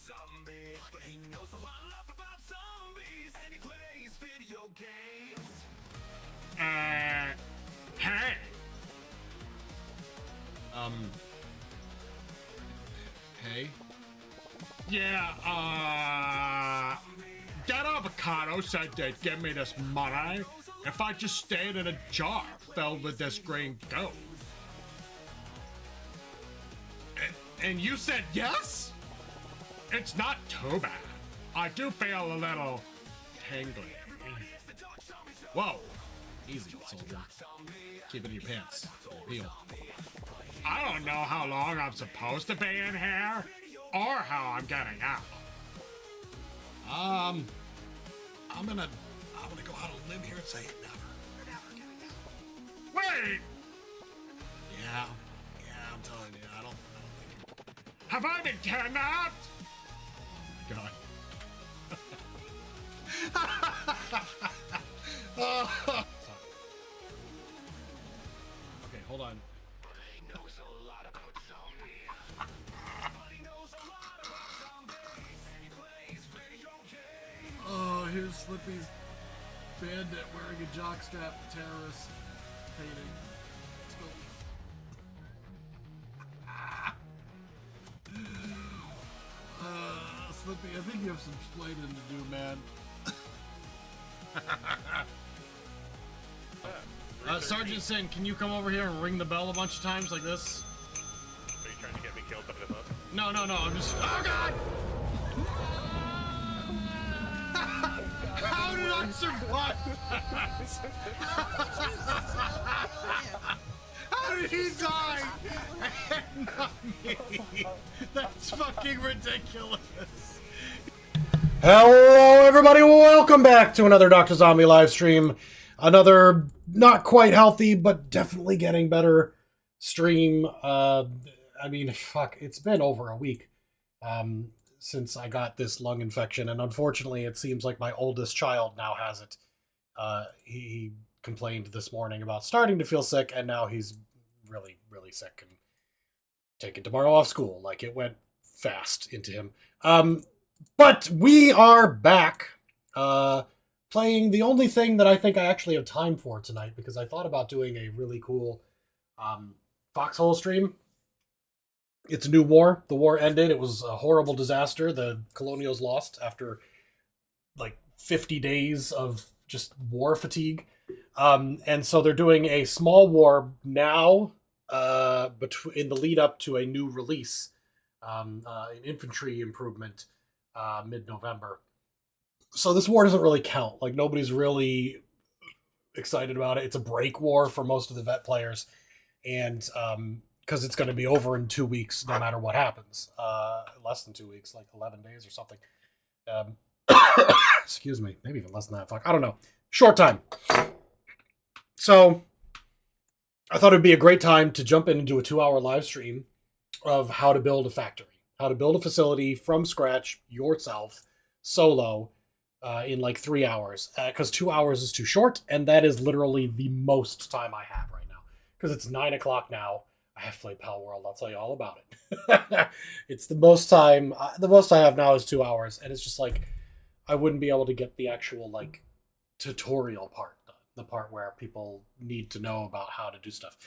Zombie, but he knows a lot about zombies, and he plays video games. Hey. Hey? Yeah, that avocado said they'd give me this money if I just stayed in a jar filled with this green goo. And you said yes? It's not too bad. I do feel a little tingly. Whoa. Easy, soldier. Keep it in your pants. Heel. I don't know how long I'm supposed to be in here, or how I'm getting out. I'm gonna go out on a limb here and say never getting out. Wait! Yeah, I'm telling you, I don't think. Have I been kidnapped? Oh my god. Okay, hold on. Oh, here's Slippy's bandit wearing a jockstrap terrorist painting. Let's go. Slippy, I think you have some explaining to do, man. Sergeant Sin, can you come over here and ring the bell a bunch of times like this? Are you trying to get me killed by the book? No, I'm just... Oh, God! How did I survive that? How did he die? And not me. That's fucking ridiculous. Hello, everybody. Welcome back to another Doctrzombie live stream. Another not quite healthy, but definitely getting better stream. I mean, fuck, it's been over a week since I got this lung infection, and unfortunately, it seems like my oldest child now has it. He complained this morning about starting to feel sick, and now he's really, really sick and taking tomorrow off school. Like, it went fast into him. But we are back playing the only thing that I think I actually have time for tonight, because I thought about doing a really cool foxhole stream. It's a new war. The war ended. It was a horrible disaster. The Colonials lost after like 50 days of just war fatigue. And so they're doing a small war now in the lead up to a new release, an infantry improvement mid-November. So this war doesn't really count. Like, nobody's really excited about it. It's a break war for most of the vet players. And because it's going to be over in 2 weeks, no matter what happens. Less than 2 weeks, like 11 days or something. Excuse me, maybe even less than that. Fuck, I don't know. Short time. So I thought it'd be a great time to jump in and do a 2-hour live stream of how to build a factory, how to build a facility from scratch yourself, solo, in like 3 hours. Because 2 hours is too short, and that is literally the most time I have right now. Because it's 9 o'clock now. I have played Pal World. I'll tell you all about it. It's the most time. The most I have now is 2 hours, and it's just like I wouldn't be able to get the actual like tutorial part done, the part where people need to know about how to do stuff.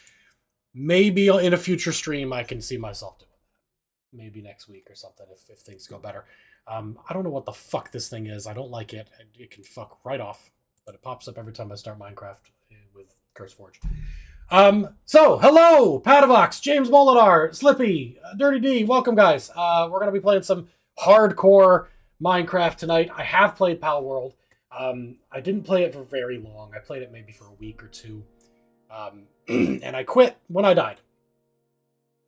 Maybe in a future stream I can see myself doing that. Maybe next week or something if things go better. I don't know what the fuck this thing is. I don't like it. It can fuck right off, but it pops up every time I start Minecraft with CurseForge. So, hello, Padavox, James Molinar, Slippy, Dirty D, welcome guys. We're going to be playing some hardcore Minecraft tonight. I have played Pal World. I didn't play it for very long. I played it maybe for a week or two. And I quit when I died.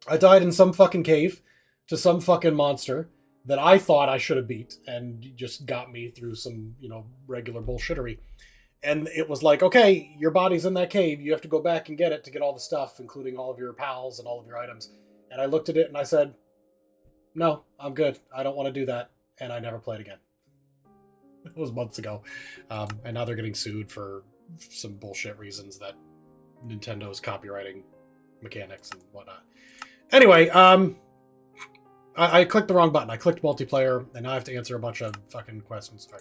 I died in some fucking cave to some fucking monster that I thought I should have beat and just got me through some, regular bullshittery. And it was like, okay, your body's in that cave. You have to go back and get it to get all the stuff, including all of your pals and all of your items. And I looked at it and I said, no, I'm good. I don't want to do that. And I never played again. It was months ago. And now they're getting sued for some bullshit reasons that Nintendo's copywriting mechanics and whatnot. Anyway, I clicked the wrong button. I clicked multiplayer, and now I have to answer a bunch of fucking questions. All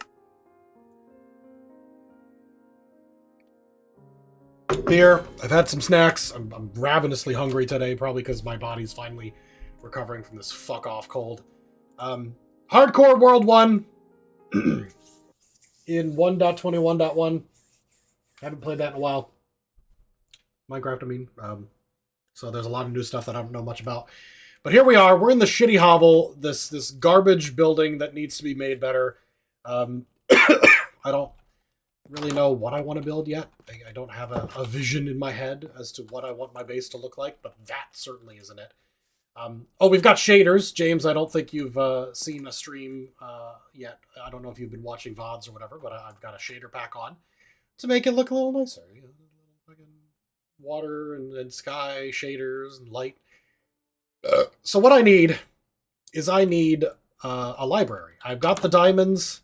right. Beer. I've had some snacks. I'm ravenously hungry today, probably because my body's finally recovering from this fuck off cold. Hardcore World 1 in 1.21.1. Haven't played that in a while. Minecraft, I mean. So there's a lot of new stuff that I don't know much about. But here we are. We're in the shitty hovel, this garbage building that needs to be made better. I don't really know what I want to build yet. I don't have a vision in my head as to what I want my base to look like, but that certainly isn't it. Oh, we've got shaders. James, I don't think you've seen a stream yet. I don't know if you've been watching VODs or whatever, but I've got a shader pack on to make it look a little nicer. You know, fucking water and sky shaders and light. So what I need is a library. I've got the diamonds.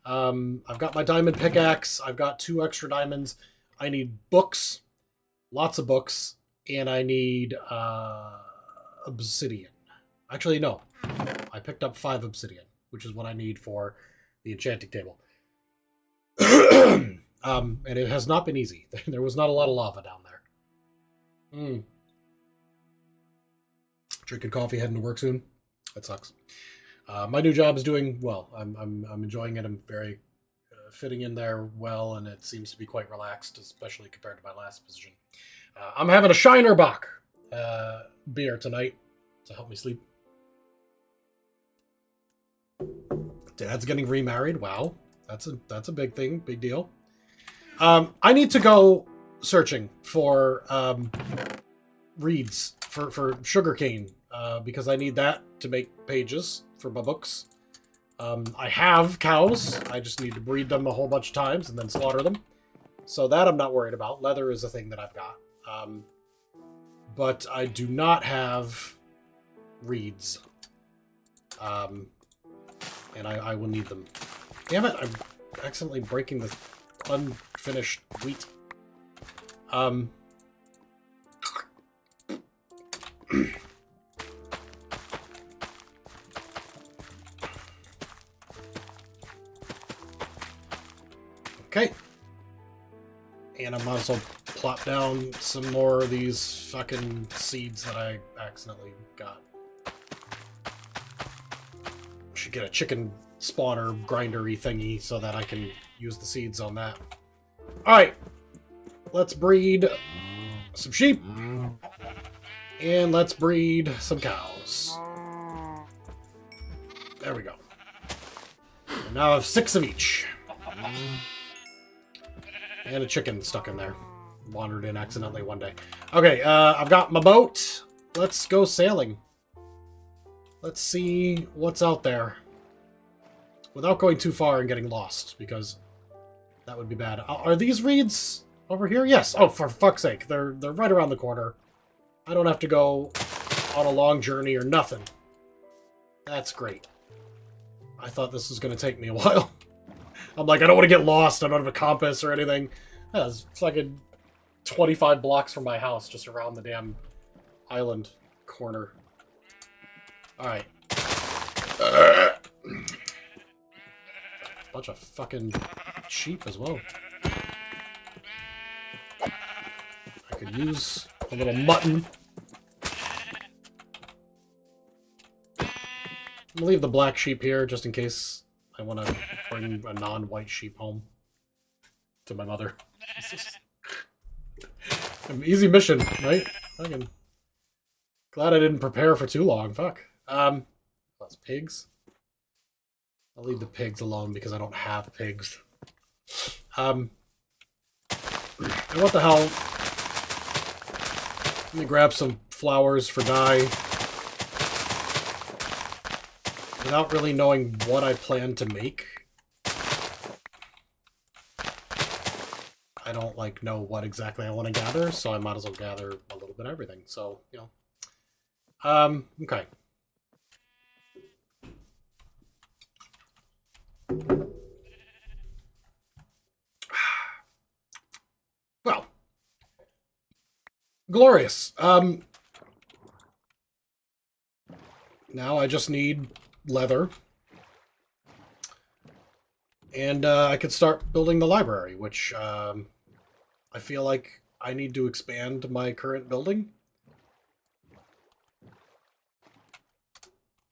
I've got my diamond pickaxe. I've got 2 extra diamonds. I need books, lots of books, and I need obsidian. Actually, no. I picked up 5 obsidian, which is what I need for the enchanting table. And it has not been easy. There was not a lot of lava down there. Drinking coffee, heading to work soon. That sucks. My new job is doing well. I'm enjoying it. I'm very fitting in there well, and it seems to be quite relaxed, especially compared to my last position. I'm having a Shiner Bock beer tonight to help me sleep. Dad's getting remarried. Wow, that's a big thing, big deal. I need to go searching for reeds for sugarcane because I need that to make pages for my books. I have cows. I just need to breed them a whole bunch of times and then slaughter them. So that I'm not worried about. Leather is a thing that I've got. But I do not have reeds. And I will need them. Damn it, I'm accidentally breaking the unfinished wheat. Okay. And I might as well plop down some more of these fucking seeds that I accidentally got. Should get a chicken spawner grindery thingy so that I can use the seeds on that. Alright. Let's breed some sheep. And let's breed some cows. There we go. And now I have 6 of each. And a chicken stuck in there. Wandered in accidentally one day. Okay, I've got my boat. Let's go sailing. Let's see what's out there. Without going too far and getting lost, because that would be bad. Are these reeds over here? Yes. Oh, for fuck's sake. They're right around the corner. I don't have to go on a long journey or nothing. That's great. I thought this was going to take me a while. I'm like, I don't want to get lost. I don't have a compass or anything. Yeah, it's fucking 25 blocks from my house, just around the damn island corner. Alright. Bunch of fucking sheep as well. I could use a little mutton. I'm gonna leave the black sheep here just in case I want to bring a non-white sheep home to my mother. An easy mission, right? Fucking glad I didn't prepare for too long. Fuck. That's pigs. I'll leave the pigs alone because I don't have pigs. And what the hell? Let me grab some flowers for dye. Without really knowing what I plan to make. I don't, know what exactly I want to gather, so I might as well gather a little bit of everything. So, you know. Okay. Well. Glorious. Now I just need leather. And I could start building the library, which I feel like I need to expand my current building.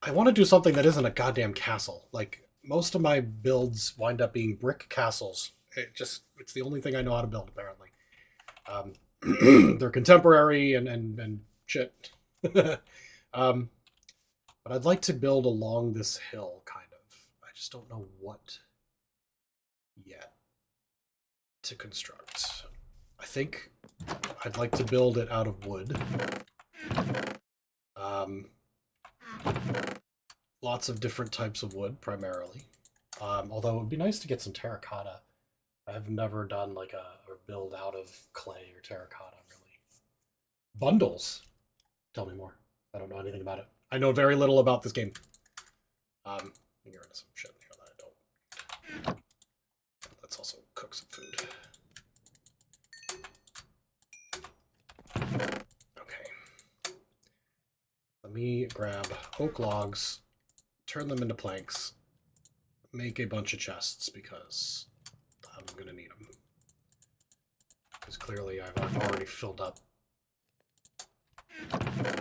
I want to do something that isn't a goddamn castle. Like, most of my builds wind up being brick castles. It's the only thing I know how to build, apparently. They're contemporary and shit. But I'd like to build along this hill, kind of. I just don't know what yet to construct. I think I'd like to build it out of wood. Lots of different types of wood, primarily. Although it would be nice to get some terracotta. I have never done like a build out of clay or terracotta, really. Bundles. Tell me more. I don't know anything about it. I know very little about this game. Let me get rid of some shit here that I don't. Let's also cook some food. Okay. Let me grab oak logs, turn them into planks, make a bunch of chests because I'm going to need them. Because clearly I've already filled up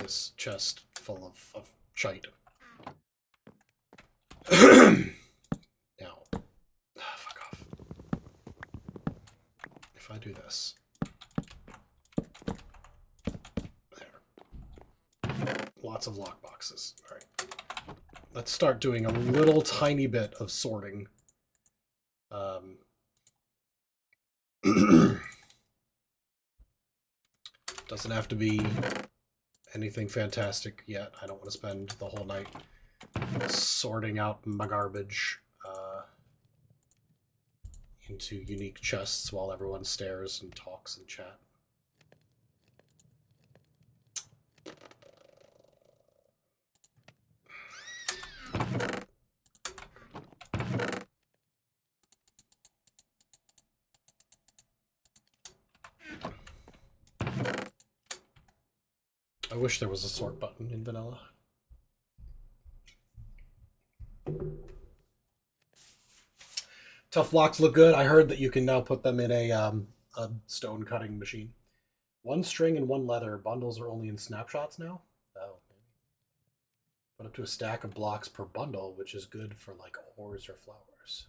this chest full of shite. Now, fuck off. If I do this, there. Lots of lockboxes. All right. Let's start doing a little tiny bit of sorting. Doesn't have to be anything fantastic yet. I don't want to spend the whole night sorting out my garbage into unique chests while everyone stares and talks and chat. I wish there was a sort button in vanilla. Tough blocks look good. I heard that you can now put them in a stone cutting machine. One string and one leather. Bundles are only in snapshots now? Oh, maybe. Put up to a stack of blocks per bundle, which is good for like ores or flowers.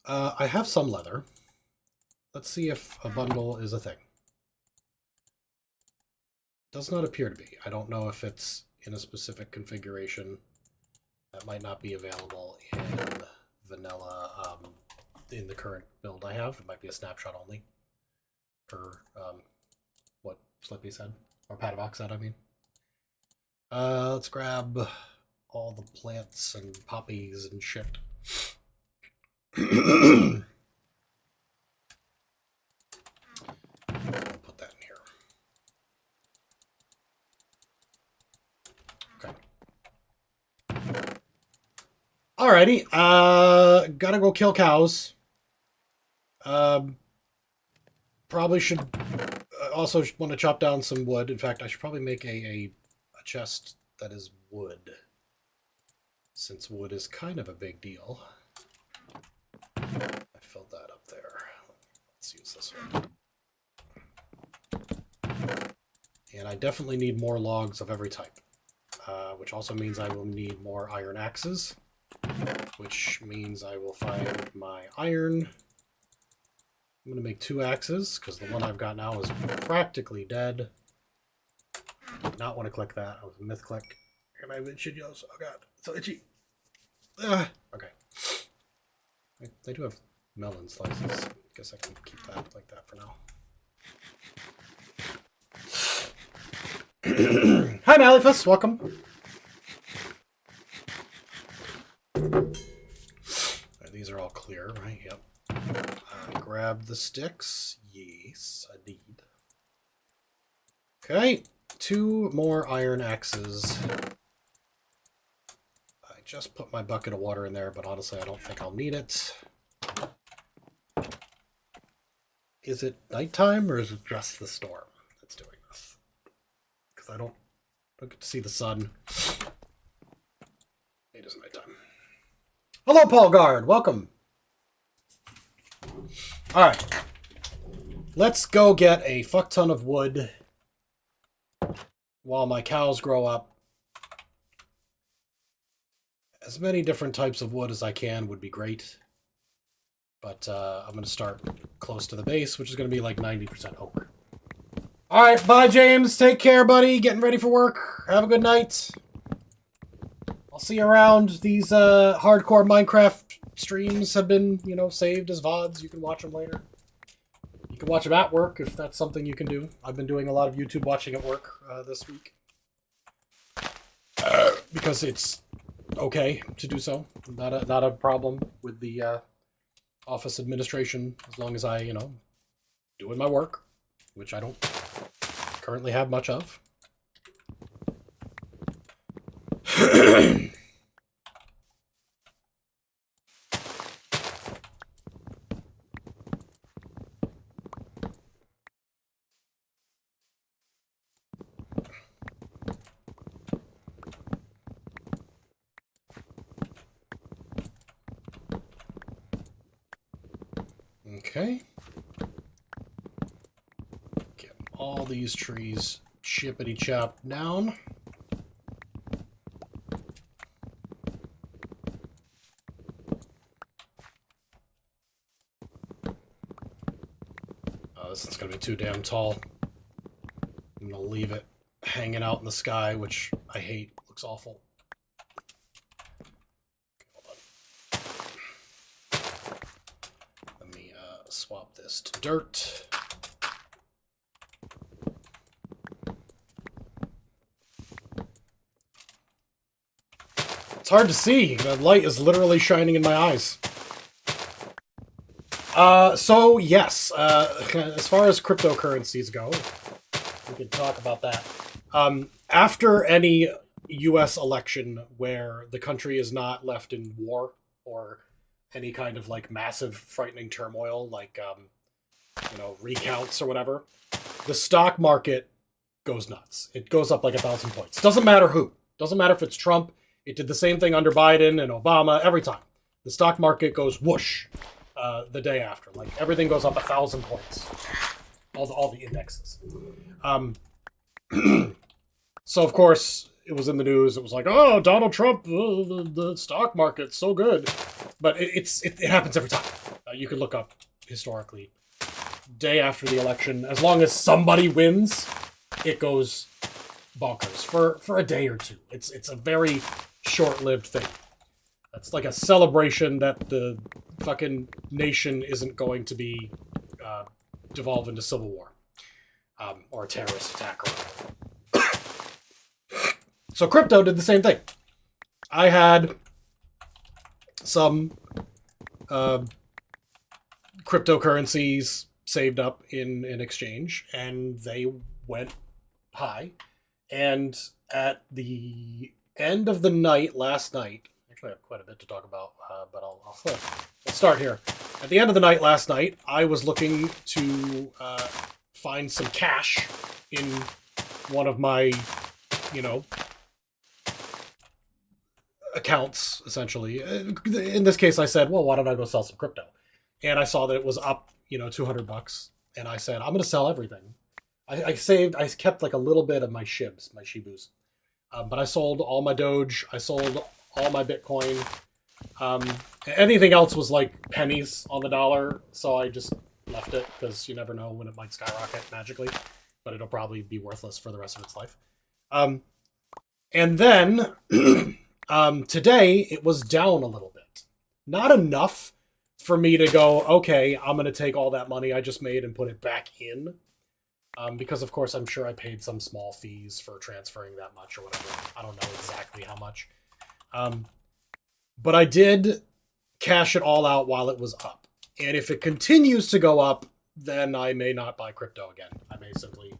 I have some leather. Let's see if a bundle is a thing. Does not appear to be. I don't know if it's in a specific configuration. That might not be available in vanilla in the current build I have. It might be a snapshot only per what Slippy said, or Padavox said, I mean. Let's grab all the plants and poppies and shit. I'll put that in here. Okay. Alrighty. Gotta go kill cows. Probably should also want to chop down some wood. In fact, I should probably make a chest that is wood, since wood is kind of a big deal. I filled that up there. Let's use this one. And I definitely need more logs of every type, which also means I will need more iron axes, which means I will find my iron. I'm going to make 2 axes, because the one I've got now is practically dead. I did not want to click that. I was a myth click. And I should use. Oh god, it's so itchy. Okay. They do have melon slices. Guess I can keep that like that for now. Hi, Malifus. Welcome. These are all clear, right? Yep. Grab the sticks. Yes, I did. Okay. 2 more iron axes. I just put my bucket of water in there, but honestly, I don't think I'll need it. Is it nighttime, or is it just the storm that's doing this? because I don't get to see the sun. It is nighttime. Hello, Paul Guard. Welcome. All right. Let's go get a fuck ton of wood while my cows grow up. As many different types of wood as I can would be great. But I'm going to start close to the base, which is going to be like 90% oak. All right, bye, James. Take care, buddy. Getting ready for work. Have a good night. I'll see you around. These hardcore Minecraft streams have been, you know, saved as VODs. You can watch them later. You can watch them at work if that's something you can do. I've been doing a lot of YouTube watching at work this week. Because it's okay to do so. Not a problem with the office administration, as long as I, you know, doing my work, which I don't currently have much of. Okay. Get all these trees chippity chopped down. Oh, this is going to be too damn tall. I'm going to leave it hanging out in the sky, which I hate. Looks awful. Swap this to dirt. It's hard to see. The light is literally shining in my eyes. So yes, as far as cryptocurrencies go, we can talk about that. After any U.S. election where the country is not left in war or any kind of like massive frightening turmoil, like you know, recounts or whatever, the stock market goes nuts. It goes up like 1,000 points. Doesn't matter who. Doesn't matter if it's Trump. It did the same thing under Biden and Obama. Every time the stock market goes whoosh the day after. Like everything goes up 1,000 points. All the indexes. So of course it was in the news. It was like, oh, Donald Trump, the stock market's so good. But it happens every time. You can look up historically. Day after the election, as long as somebody wins, it goes bonkers for a day or two. It's a very short-lived thing. It's like a celebration that the fucking nation isn't going to be devolve into civil war or a terrorist attack or whatever. So crypto did the same thing. I had some cryptocurrencies saved up in an exchange, and they went high. And at the end of the night last night, actually I have quite a bit to talk about, but I'll start here. At the end of the night last night, I was looking to find some cash in one of my, you know, accounts, essentially. In this case, I said, well, why don't I go sell some crypto? And I saw that it was up, you know, $200. And I said, I'm going to sell everything. I kept like a little bit of my Shibus. But I sold all my Doge. I sold all my Bitcoin. Anything else was like pennies on the dollar. So I just left it because you never know when it might skyrocket magically. But it'll probably be worthless for the rest of its life. And then today it was down a little bit. Not enough for me to go, okay, I'm going to take all that money I just made and put it back in. Because, of course, I'm sure I paid some small fees for transferring that much or whatever. I don't know exactly how much. But I did cash it all out while it was up. And if it continues to go up, then I may not buy crypto again. I may simply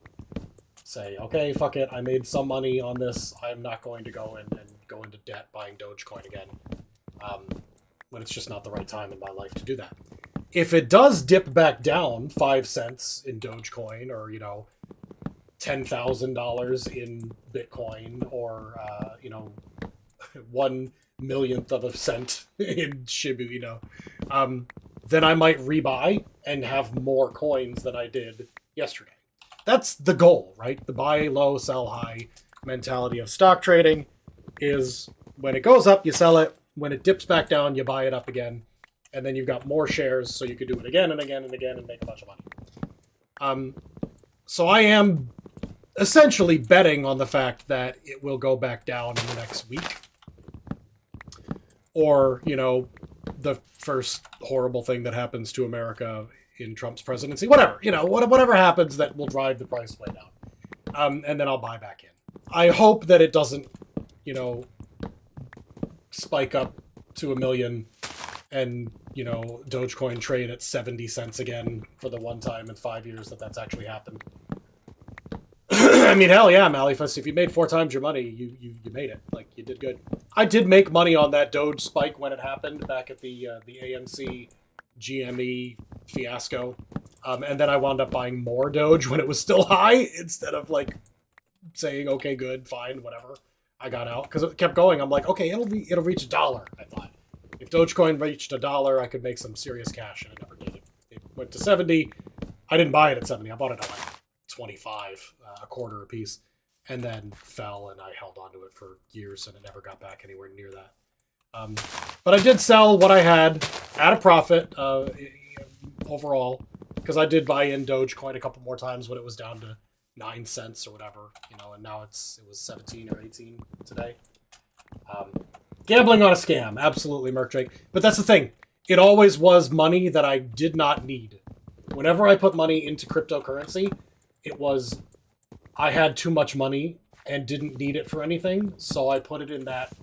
say, okay, fuck it. I made some money on this. I'm not going to go and go into debt buying Dogecoin again. When it's just not the right time in my life to do that. If it does dip back down 5 cents in Dogecoin or, you know, $10,000 in Bitcoin or, 1/1,000,000th of a cent in Shibu, then I might rebuy and have more coins than I did yesterday. That's the goal, right? The buy low, sell high mentality of stock trading is when it goes up, you sell it. When it dips back down, you buy it up again. And then you've got more shares, so you could do it again and again and again and make a bunch of money. So I am essentially betting on the fact that it will go back down in the next week. Or, the first horrible thing that happens to America in Trump's presidency. Whatever, whatever happens that will drive the price way down. And then I'll buy back in. I hope that it doesn't, spike up to 1,000,000 and, Dogecoin trade at 70 cents again for the one time in 5 years that's actually happened. I mean, hell yeah, Malifus, if you made 4 times your money, you made it. Like, you did good. I did make money on that Doge spike when it happened back at the AMC GME fiasco. And then I wound up buying more Doge when it was still high instead of, saying, okay, good, fine, whatever. I got out because it kept going. I'm like, okay, it'll reach $1. I thought if Dogecoin reached $1, I could make some serious cash, and it never did. It went to 70. I didn't buy it at 70. I bought it at 25, a quarter a piece, and then fell, and I held onto it for years, and it never got back anywhere near that. But I did sell what I had at a profit overall because I did buy in Dogecoin a couple more times when it was down to 9 cents or whatever, and now it was 17 or 18 today. Gambling on a scam, absolutely, Merc Drake. But that's the thing. It always was money that I did not need. Whenever I put money into cryptocurrency, it was I had too much money and didn't need it for anything, so I put it in that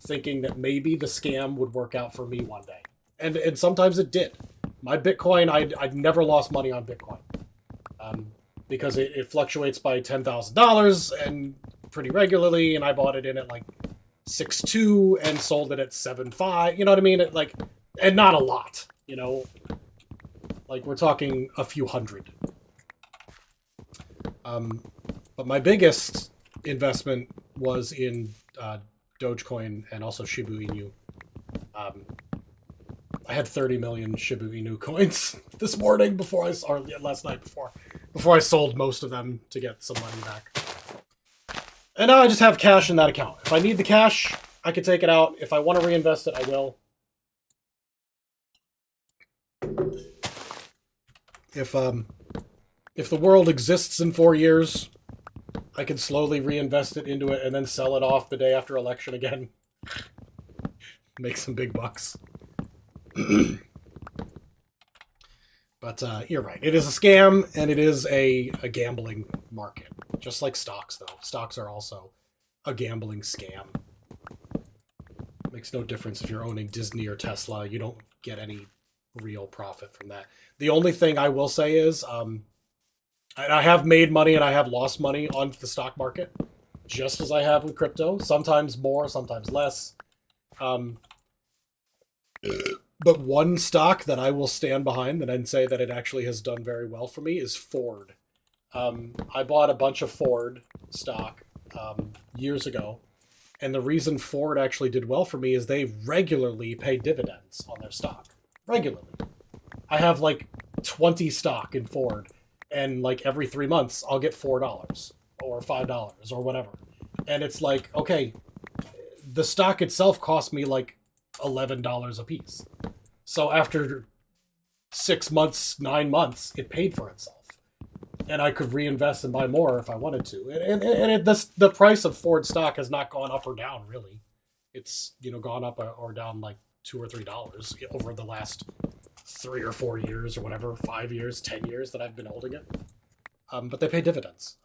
thinking that maybe the scam would work out for me one day. And sometimes it did. My Bitcoin, I'd never lost money on Bitcoin. Because it fluctuates by $10,000 and pretty regularly, and I bought it in at 6.2 and sold it at 7.5. You know what I mean? And not a lot. We're talking a few hundred. But my biggest investment was in Dogecoin and also Shibu Inu. I had 30 million Shibu Inu coins this morning last night before I sold most of them to get some money back. And now I just have cash in that account. If I need the cash, I can take it out. If I want to reinvest it, I will. If the world exists in 4 years, I can slowly reinvest it into it and then sell it off the day after election again. Make some big bucks. But you're right. It is a scam, and it is a gambling market. Just like stocks, though. Stocks are also a gambling scam. Makes no difference if you're owning Disney or Tesla. You don't get any real profit from that. The only thing I will say is I have made money and I have lost money on the stock market, just as I have with crypto. Sometimes more, sometimes less. But one stock that I will stand behind and say that it actually has done very well for me is Ford. I bought a bunch of Ford stock years ago, and the reason Ford actually did well for me is they regularly pay dividends on their stock. Regularly. I have 20 stock in Ford, and every 3 months I'll get $4 or $5 or whatever. And it's okay, the stock itself cost me $11 a piece. So after 6 months, 9 months, it paid for itself. And I could reinvest and buy more if I wanted to. And the price of Ford stock has not gone up or down, really. It's, gone up or down $2 or $3 over the last 3 or 4 years or whatever, 5 years, 10 years that I've been holding it. But they pay dividends.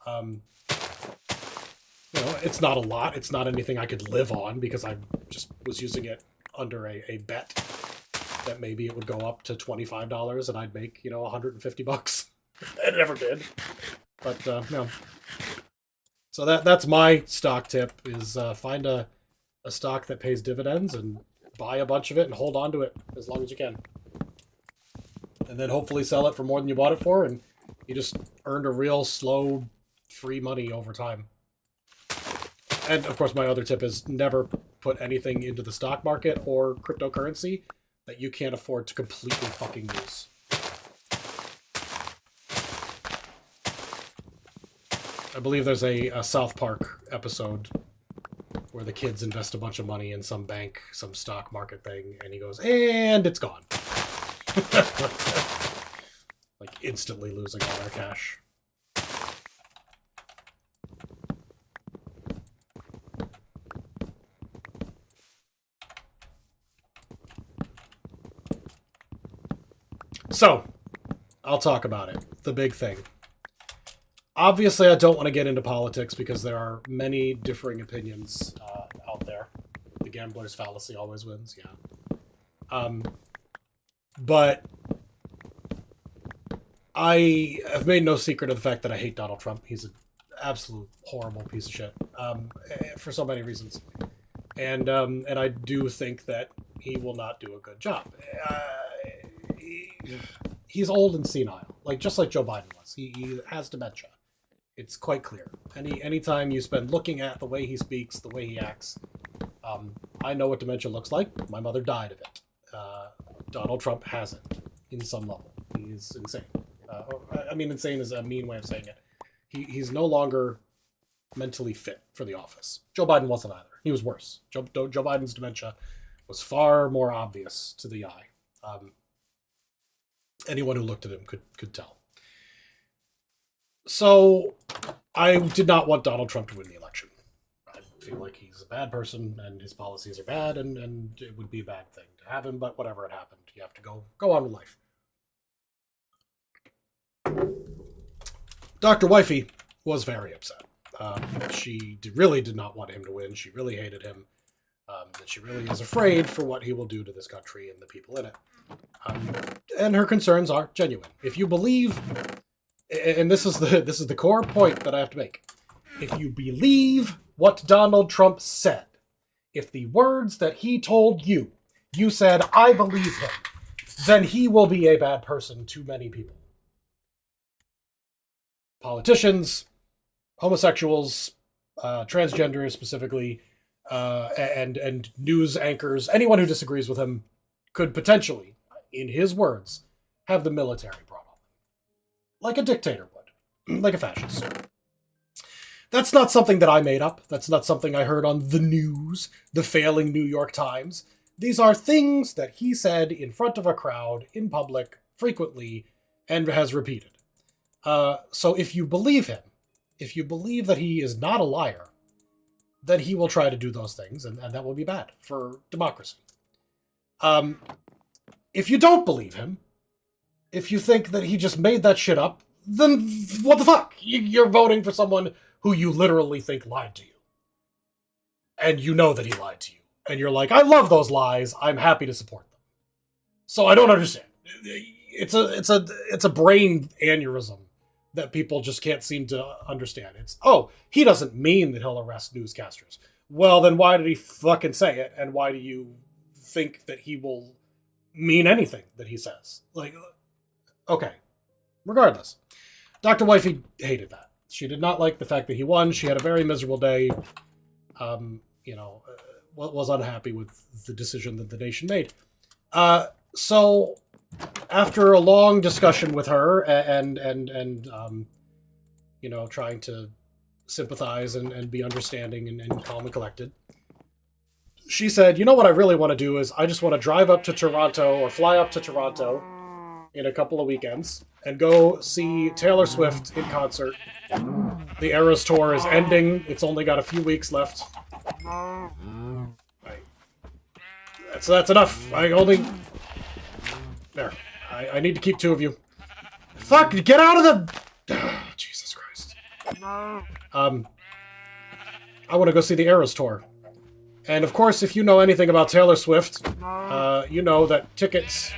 It's not a lot. It's not anything I could live on because I just was using it under a bet that maybe it would go up to $25 and I'd make, $150. It never did. But, no. So that's my stock tip is find a stock that pays dividends and buy a bunch of it and hold on to it as long as you can. And then hopefully sell it for more than you bought it for, and you just earned a real slow free money over time. And of course, my other tip is never put anything into the stock market or cryptocurrency that you can't afford to completely fucking lose. I believe there's a South Park episode where the kids invest a bunch of money in some bank, some stock market thing, and he goes, and it's gone. Like, instantly losing all their cash. So, I'll talk about it. The big thing. Obviously, I don't want to get into politics because there are many differing opinions out there. The gambler's fallacy always wins, yeah. But I have made no secret of the fact that I hate Donald Trump. He's an absolute horrible piece of shit for so many reasons. And I do think that he will not do a good job. He's old and senile, just like Joe Biden was. He has dementia. It's quite clear. Anytime you spend looking at the way he speaks, the way he acts, I know what dementia looks like. My mother died of it. Donald Trump has it, in some level. He's insane. I mean, insane is a mean way of saying it. He's no longer mentally fit for the office. Joe Biden wasn't either. He was worse. Joe Biden's dementia was far more obvious to the eye. Anyone who looked at him could tell. So, I did not want Donald Trump to win the election. I feel like he's a bad person, and his policies are bad, and it would be a bad thing to have him, but whatever, it happened. You have to go on with life. Dr. Wifey was very upset. She really did not want him to win. She really hated him. That she really is afraid for what he will do to this country and the people in it. And her concerns are genuine. If you believe, and this is the core point that I have to make. If you believe what Donald Trump said, if the words that he told you said, I believe him, then he will be a bad person to many people. Politicians, homosexuals, transgenders specifically, and news anchors, anyone who disagrees with him could potentially, in his words, have the military brought on them. Like a dictator would. Like a fascist. That's not something that I made up. That's not something I heard on the news, the failing New York Times. These are things that he said in front of a crowd, in public, frequently, and has repeated. So if you believe him, if you believe that he is not a liar, then he will try to do those things, and that will be bad for democracy. If you don't believe him, if you think that he just made that shit up, then what the fuck? You're voting for someone who you literally think lied to you. And you know that he lied to you. And you're like, I love those lies. I'm happy to support them. So I don't understand. It's a brain aneurysm that people just can't seem to understand. It's, he doesn't mean that he'll arrest newscasters. Well, then why did he fucking say it? And why do you think that he will mean anything that he says? Okay. Regardless. Dr. Wifey hated that. She did not like the fact that he won. She had a very miserable day. Was unhappy with the decision that the nation made. So after a long discussion with her and trying to sympathize and be understanding and calm and collected, she said, you know what I really want to do is I just want to drive up to Toronto or fly up to Toronto in a couple of weekends and go see Taylor Swift in concert. The Eras Tour is ending. It's only got a few weeks left. That's enough. There. I need to keep two of you. Fuck, get out of the... Jesus Christ. I want to go see the Eras Tour. And of course, if you know anything about Taylor Swift, you know that tickets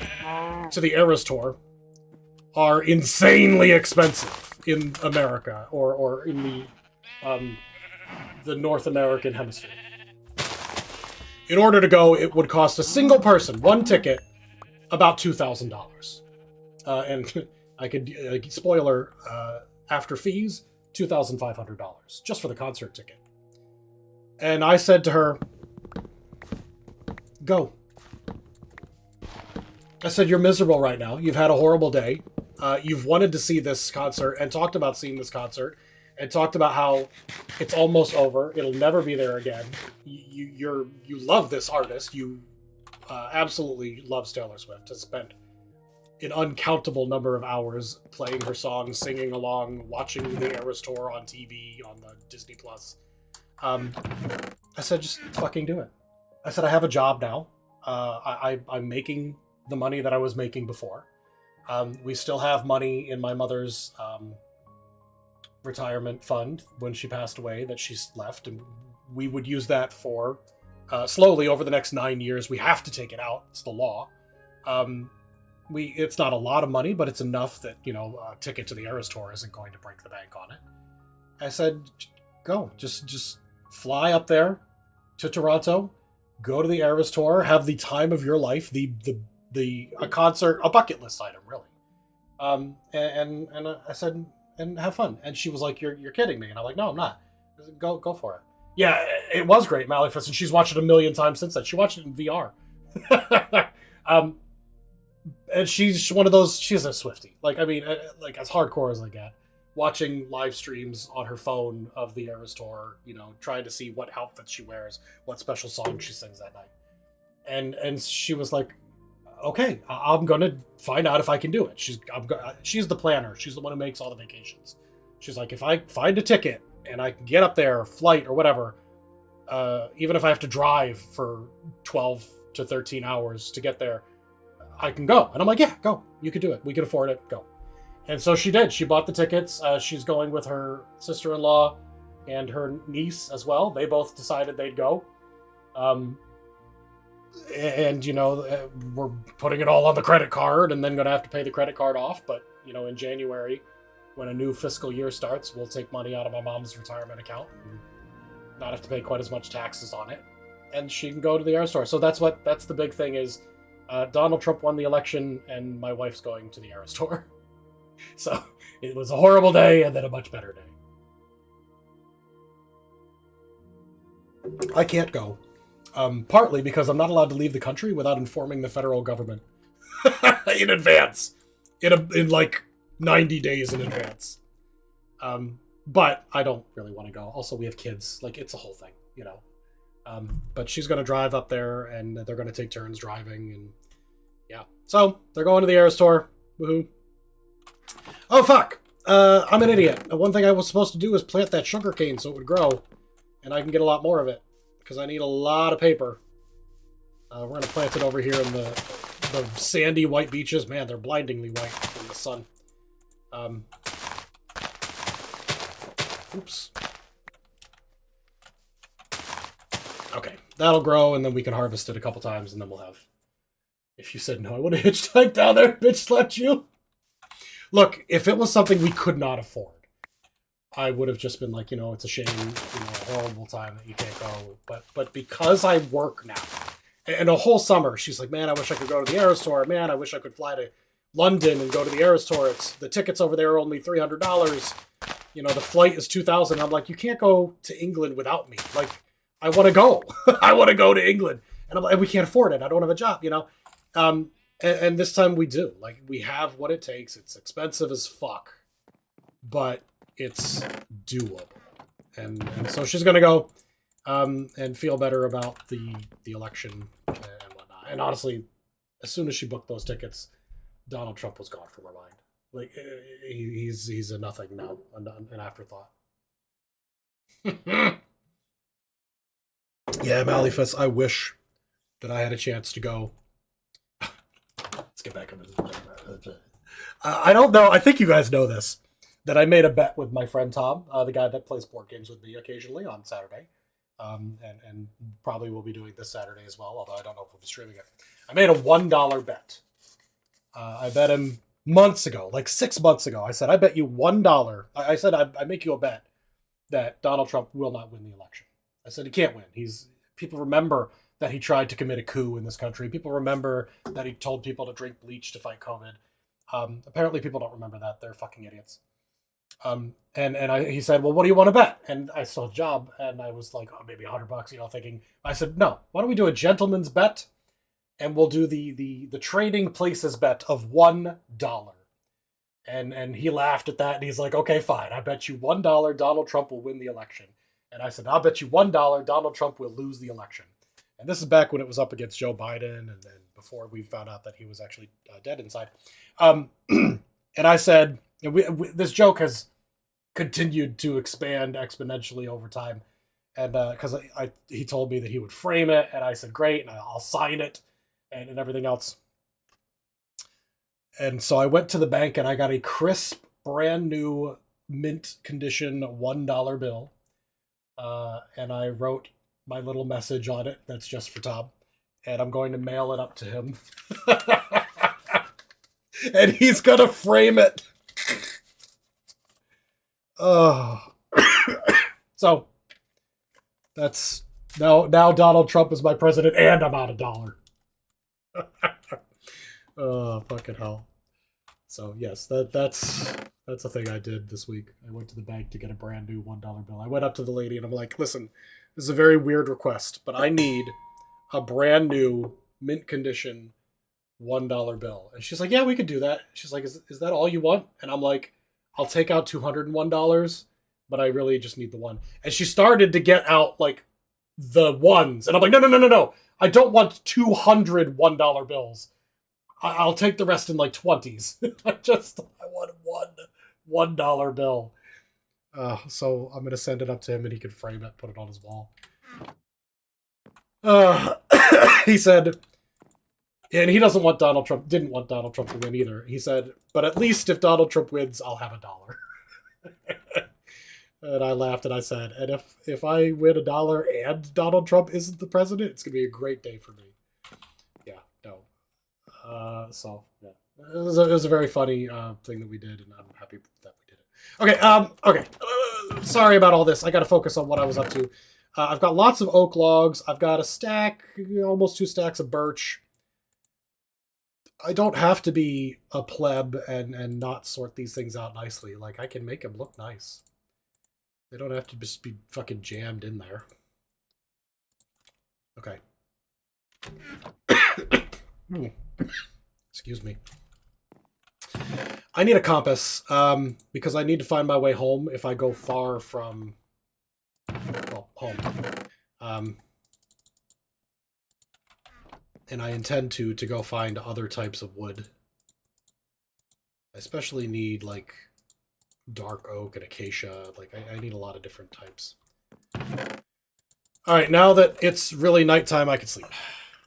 to the Eras Tour are insanely expensive in America or in the North American hemisphere. In order to go, it would cost a single person, one ticket, about $2,000. And I could, spoiler, after fees, $2,500 just for the concert ticket. And I said to her, go. I said, you're miserable right now. You've had a horrible day. You've wanted to see this concert and talked about seeing this concert and talked about how it's almost over. It'll never be there again. You love this artist. You absolutely loves Taylor Swift. Has spent an uncountable number of hours playing her songs, singing along, watching the Eras Tour on TV on the Disney Plus. I said, just fucking do it. I said, I have a job now. I'm making the money that I was making before. We still have money in my mother's retirement fund when she passed away that she's left, and we would use that for slowly over the next 9 years. We have to take it out. It's the law. It's not a lot of money, but it's enough that, a ticket to the Eras Tour isn't going to break the bank on it. I said, go. Just fly up there to Toronto, go to the Eras Tour, have the time of your life, a concert, a bucket list item, really. And I said, and have fun. And she was like, you're kidding me. And I'm like, no, I'm not. I said, go for it. Yeah, it was great, Malifus, and she's watched it a million times since then. She watched it in VR. And she's one of those, she's a Swiftie. Like as hardcore as I get. Watching live streams on her phone of the Eras Tour, trying to see what outfits she wears, what special songs she sings that night. And she was like, okay, I'm gonna find out if I can do it. She's the planner. She's the one who makes all the vacations. She's like, if I find a ticket and I can get up there, flight or whatever, even if I have to drive for 12 to 13 hours to get there, I can go. And I'm like, yeah, go. You can do it. We can afford it. Go. And so she did. She bought the tickets. She's going with her sister-in-law and her niece as well. They both decided they'd go. And we're putting it all on the credit card and then going to have to pay the credit card off. But, in January, when a new fiscal year starts, we'll take money out of my mom's retirement account and not have to pay quite as much taxes on it. And she can go to the Eras Tour. So that's the big thing is Donald Trump won the election and my wife's going to the Eras Tour. So it was a horrible day and then a much better day. I can't go. Partly because I'm not allowed to leave the country without informing the federal government in advance, in like 90 days in advance. But I don't really want to go. Also, we have kids. Like, it's a whole thing, But she's going to drive up there, and they're going to take turns driving, and yeah. So they're going to the Eras Tour. Woohoo! Oh fuck! I'm an idiot. One thing I was supposed to do is plant that sugar cane so it would grow, and I can get a lot more of it. Because I need a lot of paper. We're going to plant it over here in the sandy white beaches. Man, they're blindingly white in the sun. Oops. Okay, that'll grow, and then we can harvest it a couple times, and then we'll have... If you said no, I would have hitchhiked down there and bitch slapped you. Look, if it was something we could not afford, I would have just been like, it's a shame, a horrible time that you can't go. But because I work now, and a whole summer, she's like, man, I wish I could go to the Eras Tour. Man, I wish I could fly to London and go to the Eras Tour. The tickets over there are only $300. The flight is $2,000. I'm like, you can't go to England without me. Like, I want to go. I want to go to England. And I'm like, we can't afford it. I don't have a job, And this time we do. Like, we have what it takes. It's expensive as fuck. But it's doable. And so she's going to go and feel better about the election and whatnot. And honestly, as soon as she booked those tickets, Donald Trump was gone from her mind. Like, he's a nothing now, an afterthought. Yeah, Malifus, I wish that I had a chance to go. Let's get back into this. I don't know. I think you guys know this. That I made a bet with my friend Tom, the guy that plays board games with me occasionally on Saturday. And probably will be doing this Saturday as well, although I don't know if we'll be streaming it. I made a $1 bet. I bet him months ago, like 6 months ago. I said, I bet you $1. I said, I make you a bet that Donald Trump will not win the election. I said, he can't win. People remember that he tried to commit a coup in this country. People remember that he told people to drink bleach to fight COVID. Apparently people don't remember that. They're fucking idiots. He said, well, what do you want to bet? And I still have a job, and I was like, oh, maybe $100, thinking. I said, no, why don't we do a gentleman's bet, and we'll do the trading places bet of $1. And he laughed at that, and he's like, okay, fine, I bet you $1 Donald Trump will win the election. And I said, I'll bet you $1 Donald Trump will lose the election. And this is back when it was up against Joe Biden, and then before we found out that he was actually dead inside. And I said, this joke has continued to expand exponentially over time. And because he told me that he would frame it, and I said, great, and I'll sign it and everything else. And so I went to the bank, and I got a crisp, brand new, mint condition $1 bill. And I wrote my little message on it that's just for Tom. And I'm going to mail it up to him. And he's going to frame it. Oh. So that's now Donald Trump is my president, and I'm out of dollar. Oh, fucking hell. So yes, that's a thing I did this week. I went to the bank to get a brand new $1 bill. I went up to the lady and I'm like, listen, this is a very weird request, but I need a brand new mint condition $1 bill. And she's like, yeah, we could do that. She's like, is that all you want? And I'm like, I'll take out $201, but I really just need the one. And she started to get out like the ones. And I'm like, no. I don't want 200 $1 bills. I'll take the rest in like 20s. I want $1 bill. So I'm going to send it up to him and he can frame it, put it on his wall. He said, and he didn't want Donald Trump to win either. He said, but at least if Donald Trump wins, I'll have $1. And I laughed and I said, and if I win $1 and Donald Trump isn't the president, it's going to be a great day for me. Yeah, no. So yeah, it was a very funny thing that we did, and I'm happy that we did it. Okay. Sorry about all this. I got to focus on what I was up to. I've got lots of oak logs. I've got a stack, almost 2 stacks of birch. I don't have to be a pleb and not sort these things out nicely. Like, I can make them look nice. They don't have to just be fucking jammed in there. Okay. Excuse me. I need a compass because I need to find my way home if I go far from, well, home. And I intend to go find other types of wood. I especially need like dark oak and acacia. Like I need a lot of different types. All right, now that it's really nighttime, I can sleep.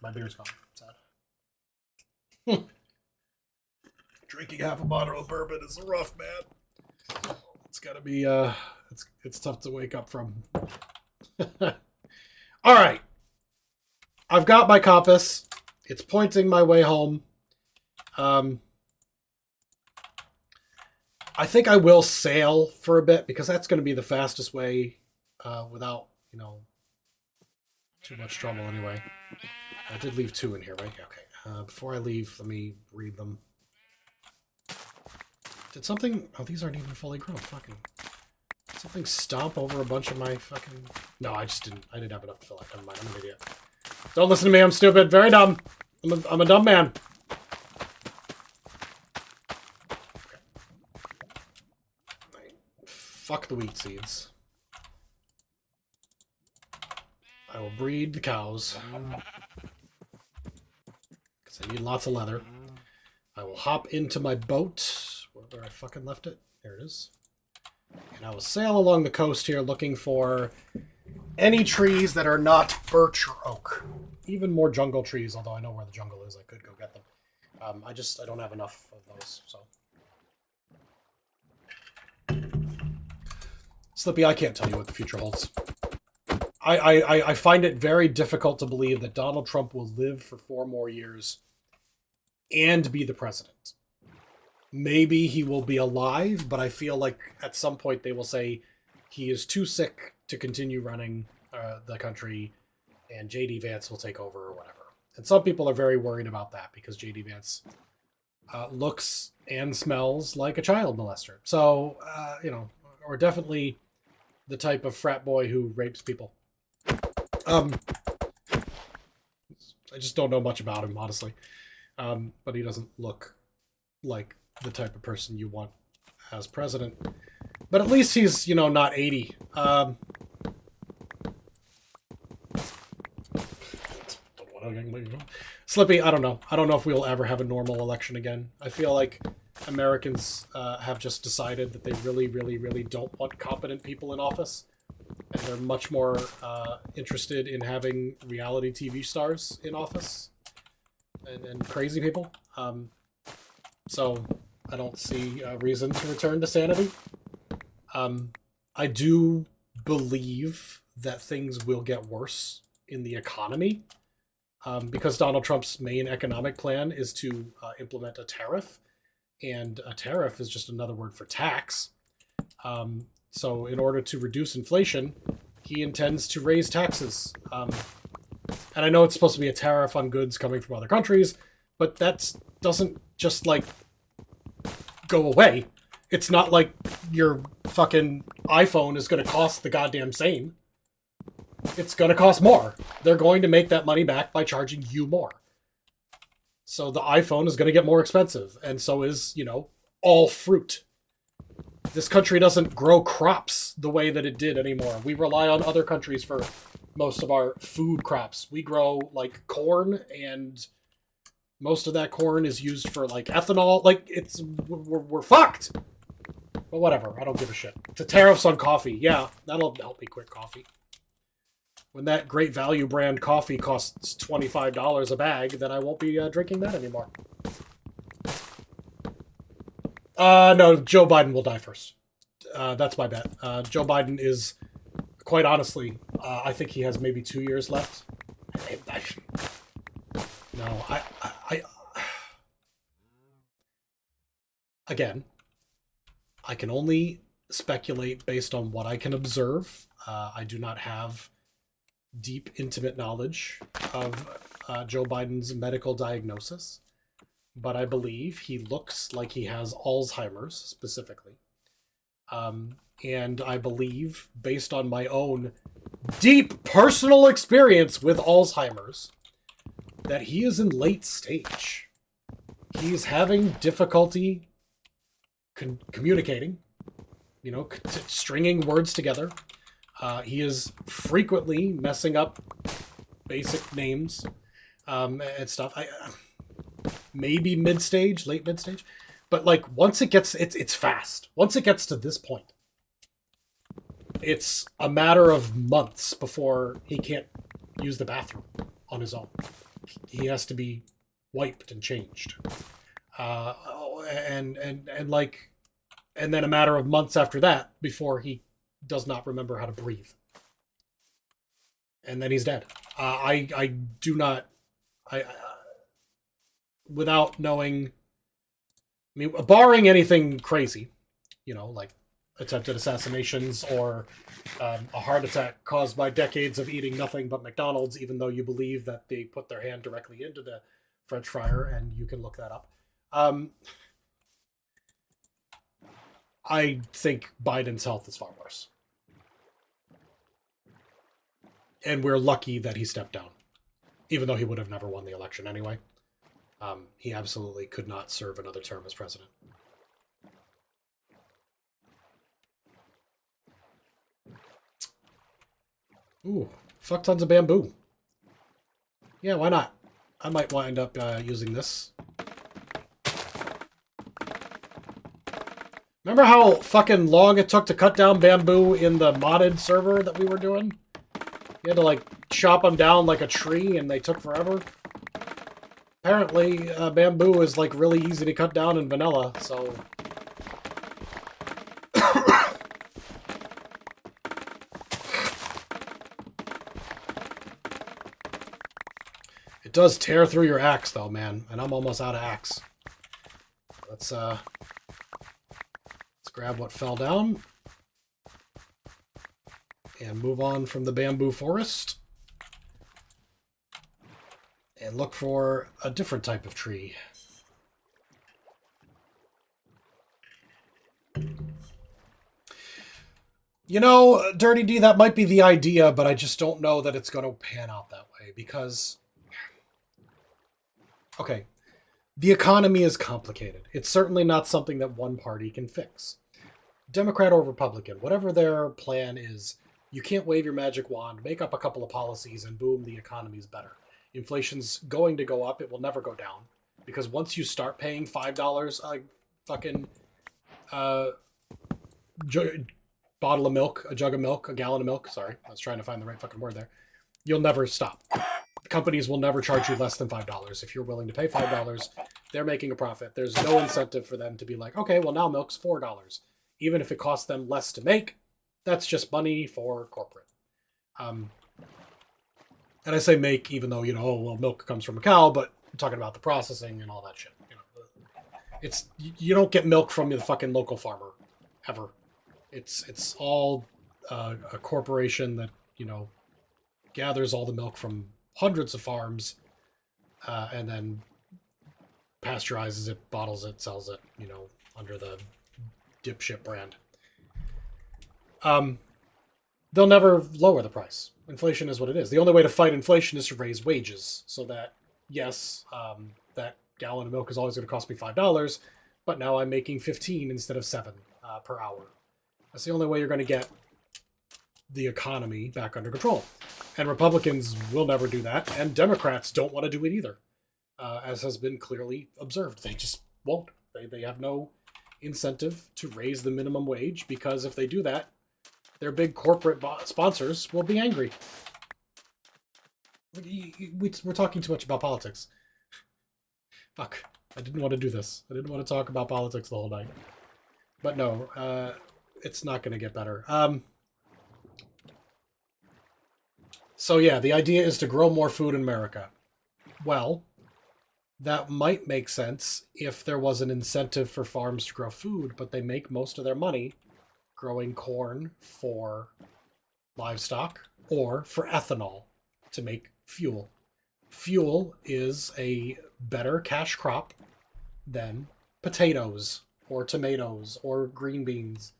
My beer's gone. Sad. Drinking half a bottle of bourbon is rough, man. It's gotta be it's tough to wake up from. All right, I've got my compass. It's pointing my way home. I think I will sail for a bit because that's going to be the fastest way without, too much trouble anyway. I did leave 2 in here, right? Okay. Before I leave, let me read them. Did something... Oh, these aren't even fully grown. Fucking... Something stomp over a bunch of my fucking... No, I didn't have enough to fill out. Never mind, I'm an idiot. Don't listen to me, I'm stupid. Very dumb. I'm a dumb man. Okay. Fuck the wheat seeds. I will breed the cows. Because I need lots of leather. I will hop into my boat. Where I fucking left it. There it is. And I will sail along the coast here looking for any trees that are not birch or oak. Even more jungle trees, although I know where the jungle is. I could go get them. I don't have enough of those, so. Slippy, I can't tell you what the future holds. I find it very difficult to believe that Donald Trump will live for 4 more years and be the president. Maybe he will be alive, but I feel like at some point they will say he is too sick to continue running the country and J.D. Vance will take over or whatever. And some people are very worried about that because J.D. Vance looks and smells like a child molester. So, you know, or definitely the type of frat boy who rapes people. I just don't know much about him, honestly. But he doesn't look like the type of person you want as president. But at least he's, you know, not 80. Slippy, I don't know. I don't know if we'll ever have a normal election again. I feel like Americans have just decided that they really, really, really don't want competent people in office. And they're much more interested in having reality TV stars in office and crazy people. So I don't see a reason to return to sanity. I do believe that things will get worse in the economy because Donald Trump's main economic plan is to implement a tariff. And a tariff is just another word for tax. So in order to reduce inflation, he intends to raise taxes. And I know it's supposed to be a tariff on goods coming from other countries, but that doesn't just, like, go away. It's not like your fucking iPhone is going to cost the goddamn same. It's going to cost more. They're going to make that money back by charging you more. So the iPhone is going to get more expensive, and so is, you know, all fruit. This country doesn't grow crops the way that it did anymore. We rely on other countries for most of our food crops. We grow, like, corn, and most of that corn is used for, like, ethanol. Like, we're fucked. But whatever, I don't give a shit. The tariffs on coffee, yeah, that'll help me quit coffee. When that Great Value brand coffee costs $25 a bag, then I won't be drinking that anymore. No, Joe Biden will die first. That's my bet. Joe Biden is, quite honestly, I think he has maybe 2 years left. No, again, I can only speculate based on what I can observe. I do not have deep, intimate knowledge of Joe Biden's medical diagnosis, but I believe he looks like he has Alzheimer's specifically. And I believe, based on my own deep personal experience with Alzheimer's, that he is in late stage. He's having difficulty communicating, you know, stringing words together. He is frequently messing up basic names and stuff. Maybe mid-stage, late mid-stage. But, like, once it gets... It's fast. Once it gets to this point, it's a matter of months before he can't use the bathroom on his own. He has to be wiped and changed. And then a matter of months after that before he does not remember how to breathe. And then he's dead. I do not... without knowing... I mean, barring anything crazy, you know, like attempted assassinations or a heart attack caused by decades of eating nothing but McDonald's, even though you believe that they put their hand directly into the French fryer, and you can look that up. I think Biden's health is far worse. And we're lucky that he stepped down, even though he would have never won the election anyway. He absolutely could not serve another term as president. Ooh, fuck tons of bamboo. Yeah, why not? I might wind up using this. Remember how fucking long it took to cut down bamboo in the modded server that we were doing? You had to, like, chop them down like a tree, and they took forever. Apparently, bamboo is, like, really easy to cut down in vanilla, so... It does tear through your axe, though, man, and I'm almost out of axe. Let's grab what fell down and move on from the bamboo forest and look for a different type of tree. You know, Dirty D, that might be the idea, but I just don't know that it's going to pan out that way because... Okay, the economy is complicated. It's certainly not something that one party can fix. Democrat or Republican, whatever their plan is, you can't wave your magic wand, make up a couple of policies, and boom, the economy's better. Inflation's going to go up. It will never go down. Because once you start paying $5 a fucking bottle of milk, a jug of milk, a gallon of milk, sorry, I was trying to find the right fucking word there, you'll never stop. Companies will never charge you less than $5. If you're willing to pay $5, they're making a profit. There's no incentive for them to be like, okay, well now milk's $4. Even if it costs them less to make, that's just money for corporate. And I say make, even though, you know, oh, well, milk comes from a cow, but I'm talking about the processing and all that shit. You know, you don't get milk from the fucking local farmer, ever. It's all a corporation that, you know, gathers all the milk from hundreds of farms, and then pasteurizes it, bottles it, sells it, you know, under the dipshit brand. They'll never lower the price. Inflation is what it is. The only way to fight inflation is to raise wages, so that, yes, that gallon of milk is always going to cost me $5, but now I'm making 15 instead of 7 per hour. That's the only way you're going to get the economy back under control. And Republicans will never do that, and Democrats don't want to do it either, as has been clearly observed. They just won't. They have no incentive to raise the minimum wage, because if they do that, their big corporate sponsors will be angry. We're talking too much about politics. Fuck. I didn't want to do this. I didn't want to talk about politics the whole night. But no, it's not going to get better. So yeah, the idea is to grow more food in America. Well, that might make sense if there was an incentive for farms to grow food, but they make most of their money growing corn for livestock or for ethanol to make fuel. Fuel is a better cash crop than potatoes or tomatoes or green beans.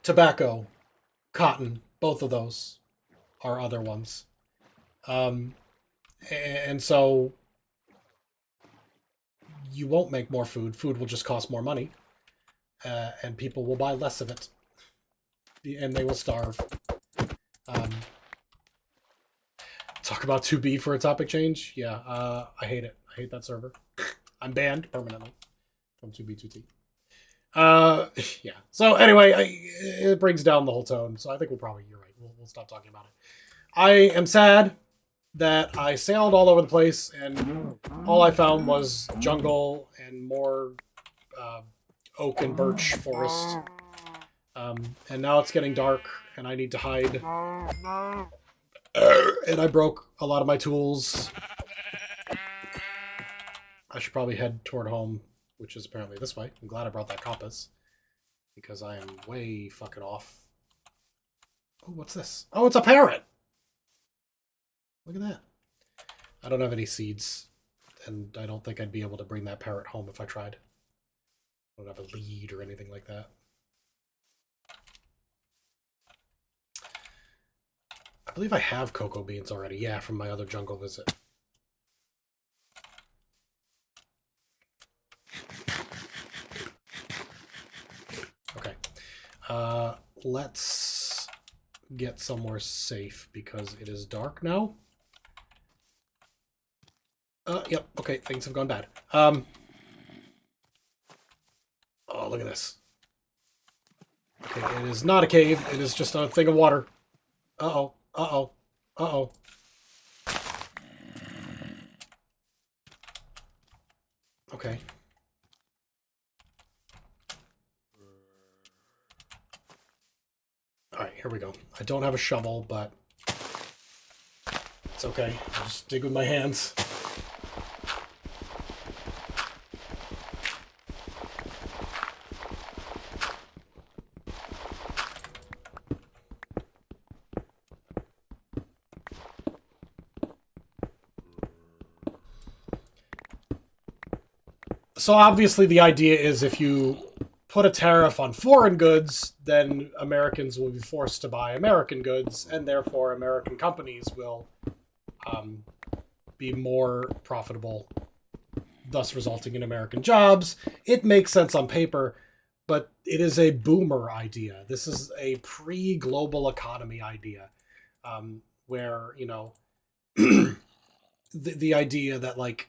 Tobacco, cotton, both of those are other ones. And so you won't make more food. Food will just cost more money. And people will buy less of it. And they will starve. Talk about 2B for a topic change? Yeah, I hate it. I hate that server. I'm banned permanently from 2B2T. Yeah. So anyway, it brings down the whole tone. So I think you're right. We'll stop talking about it. I am sad that I sailed all over the place and all I found was jungle and more oak and birch forest. And now it's getting dark and I need to hide. And I broke a lot of my tools. I should probably head toward home, which is apparently this way. I'm glad I brought that compass, because I am way fucking off. Oh, what's this? Oh, it's a parrot! Look at that. I don't have any seeds, and I don't think I'd be able to bring that parrot home if I tried. I don't have a lead or anything like that. I believe I have cocoa beans already. Yeah, from my other jungle visit. Okay. Let's get somewhere safe because it is dark now. Yep. Okay, things have gone bad. Oh, look at this. Okay, it is not a cave. It is just a thing of water. Uh-oh. Uh-oh. Uh-oh. Okay. Alright, here we go. I don't have a shovel, but it's okay. I'll just dig with my hands. So obviously the idea is if you put a tariff on foreign goods, then Americans will be forced to buy American goods, and therefore American companies will be more profitable, thus resulting in American jobs. It makes sense on paper, but it is a boomer idea. This is a pre-global economy idea, where, you know, the idea that, like,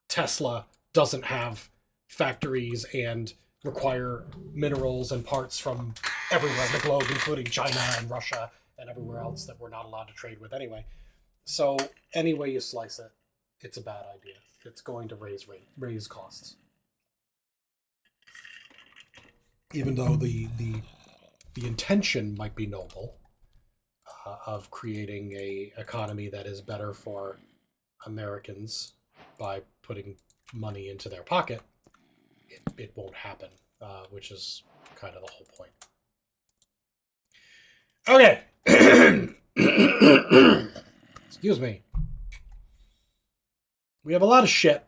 Tesla doesn't have factories and require minerals and parts from everywhere in the globe, including China and Russia and everywhere else that we're not allowed to trade with anyway. So any way you slice it, it's a bad idea. It's going to raise costs. Even though the intention might be noble, of creating a economy that is better for Americans by putting money into their pocket, it won't happen, which is kind of the whole point. Okay. Excuse me. We have a lot of shit.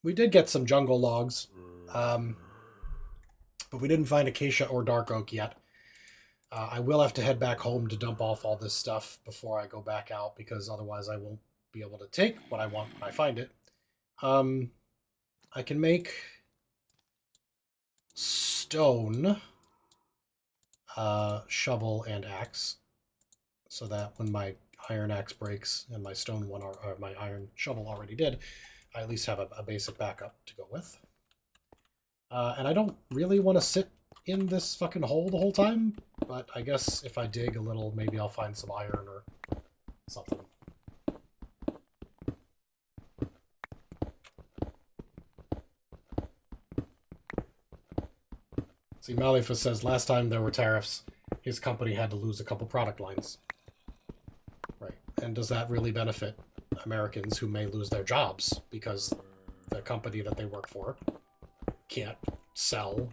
We did get some jungle logs, but we didn't find acacia or dark oak yet. I will have to head back home to dump off all this stuff before I go back out, because otherwise I won't be able to take what I want when I find it. I can make stone, shovel, and axe, so that when my iron axe breaks and my stone one or my iron shovel already did, I at least have a basic backup to go with. And I don't really want to sit in this fucking hole the whole time, but I guess if I dig a little, maybe I'll find some iron or something. See, Malifus says last time there were tariffs, his company had to lose a couple product lines. Right. And does that really benefit Americans who may lose their jobs because the company that they work for can't sell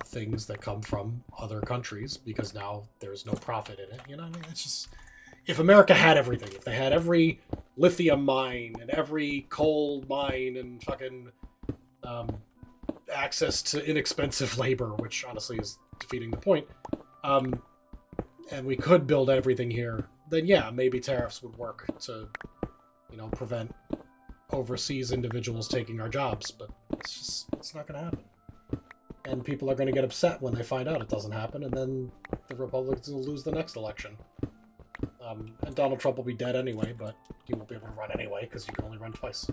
things that come from other countries because now there's no profit in it? You know what I mean? It's just, if America had everything, if they had every lithium mine and every coal mine and fucking access to inexpensive labor, which honestly is defeating the point, and we could build everything here, then yeah, maybe tariffs would work to, you know, prevent overseas individuals taking our jobs, but it's not going to happen. And people are going to get upset when they find out it doesn't happen, and then the Republicans will lose the next election. And Donald Trump will be dead anyway, but he won't be able to run anyway, because you can only run twice.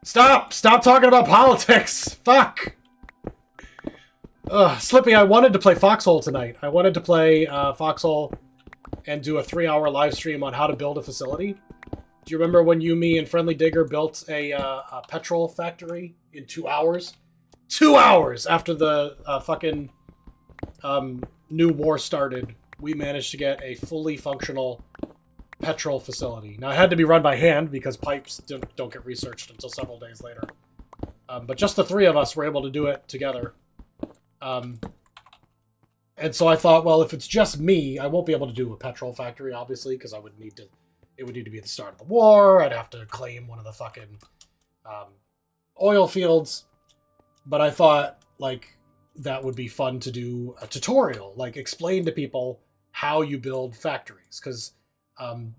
Stop talking about politics! Fuck! Slippy, I wanted to play Foxhole tonight. I wanted to play Foxhole and do a 3-hour live stream on how to build a facility. Do you remember when you, me, and Friendly Digger built a petrol factory in 2 hours? 2 hours after the fucking new war started, we managed to get a fully functional petrol facility. Now, it had to be run by hand because pipes don't get researched until several days later. But just the three of us were able to do it together. And so I thought, well, if it's just me, I won't be able to do a petrol factory, obviously, because it would need to be at the start of the war. I'd have to claim one of the fucking oil fields. But I thought, like, that would be fun to do a tutorial, like explain to people how you build factories, because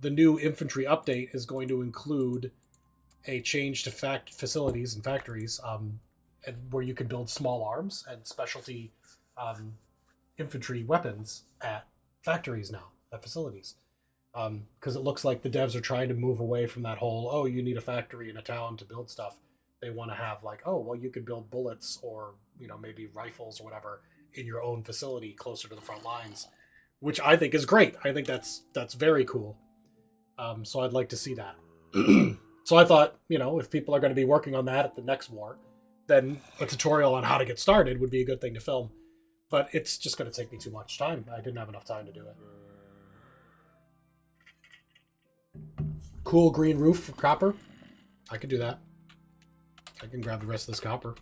the new infantry update is going to include a change to facilities and factories, and where you can build small arms and specialty infantry weapons at factories now, at facilities. Because it looks like the devs are trying to move away from that whole, oh, you need a factory in a town to build stuff. They want to have, like, oh, well, you could build bullets or, you know, maybe rifles or whatever in your own facility closer to the front lines, which I think is great. I think that's very cool. So I'd like to see that. So I thought, you know, if people are going to be working on that at the next war, then a tutorial on how to get started would be a good thing to film. But it's just going to take me too much time. I didn't have enough time to do it. Cool green roof for copper. I could do that. I can grab the rest of this copper.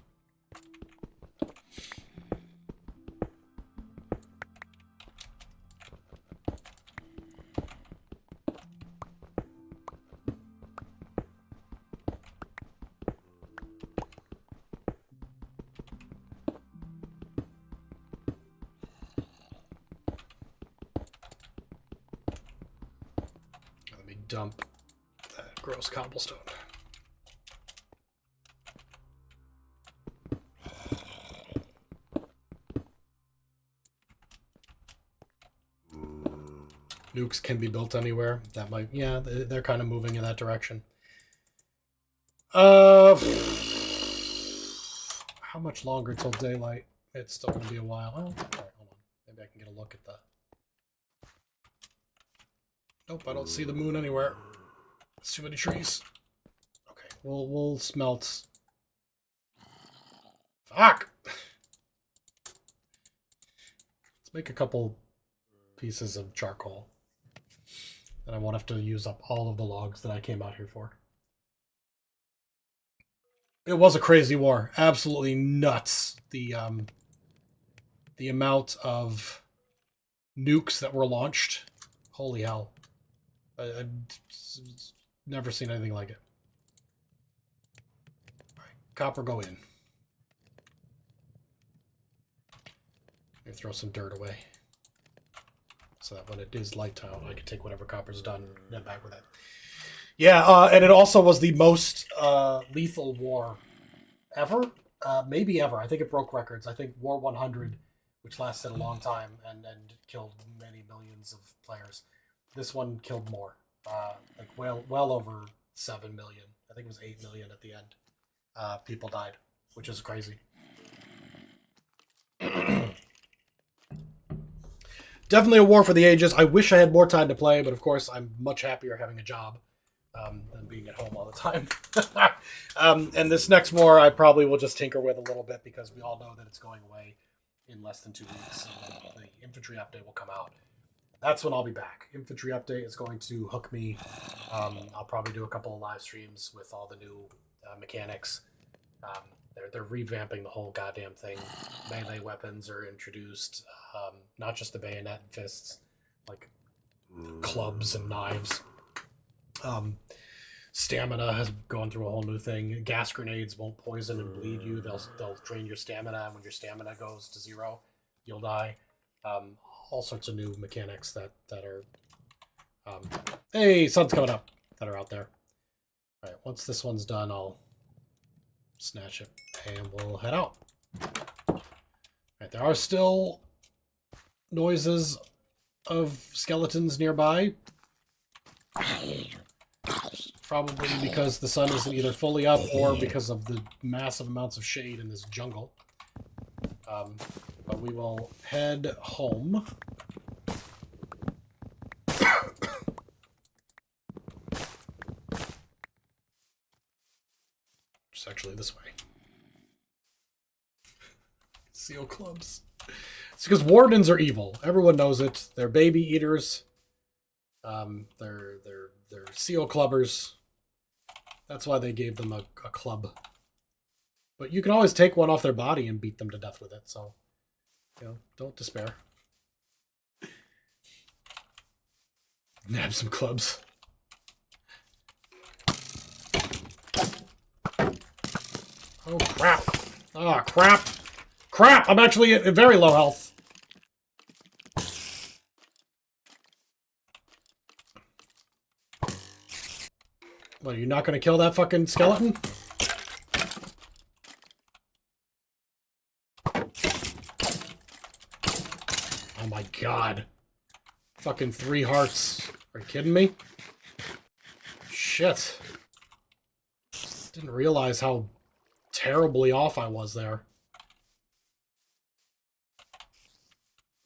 dump that gross cobblestone. Nukes can be built anywhere. That might, yeah, they're kind of moving in that direction. How much longer till daylight? It's still going to be a while. Oh, all right, hold on. Maybe I can get a look at the... Nope, I don't see the moon anywhere. It's too many trees. Okay, we'll smelt. Fuck! Let's make a couple pieces of charcoal. And I won't have to use up all of the logs that I came out here for. It was a crazy war. Absolutely nuts. The amount of nukes that were launched. Holy hell. I've never seen anything like it. All right, copper, go in. Let me throw some dirt away. So that when it is light time, I can take whatever copper's done and get back with it. Yeah, and it also was the most lethal war ever. Maybe ever. I think it broke records. I think War 100, which lasted a long time and killed many millions of players. This one killed more. Like well over 7 million. I think it was 8 million at the end. People died, which is crazy. Definitely a war for the ages. I wish I had more time to play, but of course I'm much happier having a job than being at home all the time. And this next war I probably will just tinker with a little bit because we all know that it's going away in less than 2 weeks. And the infantry update will come out. That's when I'll be back. Infantry update is going to hook me. I'll probably do a couple of live streams with all the new mechanics. They're revamping the whole goddamn thing. Melee weapons are introduced, not just the bayonet and fists, like clubs and knives. Stamina has gone through a whole new thing. Gas grenades won't poison and bleed you. They'll drain your stamina, and when your stamina goes to 0, you'll die. All sorts of new mechanics that are... hey, sun's coming up, that are out there. All right, once this one's done, I'll snatch it, and we'll head out. All right, there are still noises of skeletons nearby. Probably because the sun isn't either fully up or because of the massive amounts of shade in this jungle. But we will head home. It's actually this way. Seal clubs. It's because wardens are evil. Everyone knows it. They're baby eaters. They're seal clubbers. That's why they gave them a club. But you can always take one off their body and beat them to death with it. So, you know, don't despair. Nab some clubs. Oh, crap. Oh, crap. Crap! I'm actually at very low health. What, are you not going to kill that fucking skeleton? Oh my god. Fucking 3 hearts. Are you kidding me? Shit. Didn't realize how terribly off I was there.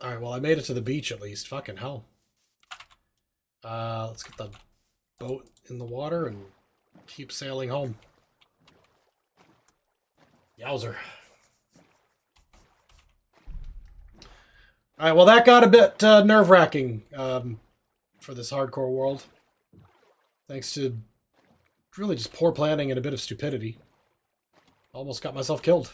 Alright, well I made it to the beach at least. Fucking hell. Let's get the boat in the water and keep sailing home. Yowzer. Alright, well that got a bit nerve-wracking for this hardcore world. Thanks to really just poor planning and a bit of stupidity. Almost got myself killed.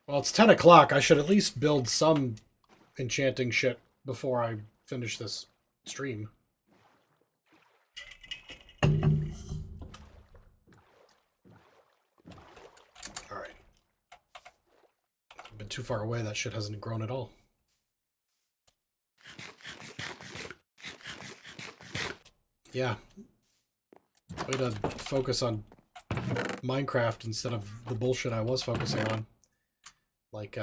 Well, it's 10 o'clock. I should at least build some enchanting shit before I finish this stream. too far away, that shit hasn't grown at all. Yeah. Way to focus on Minecraft instead of the bullshit I was focusing on. Like,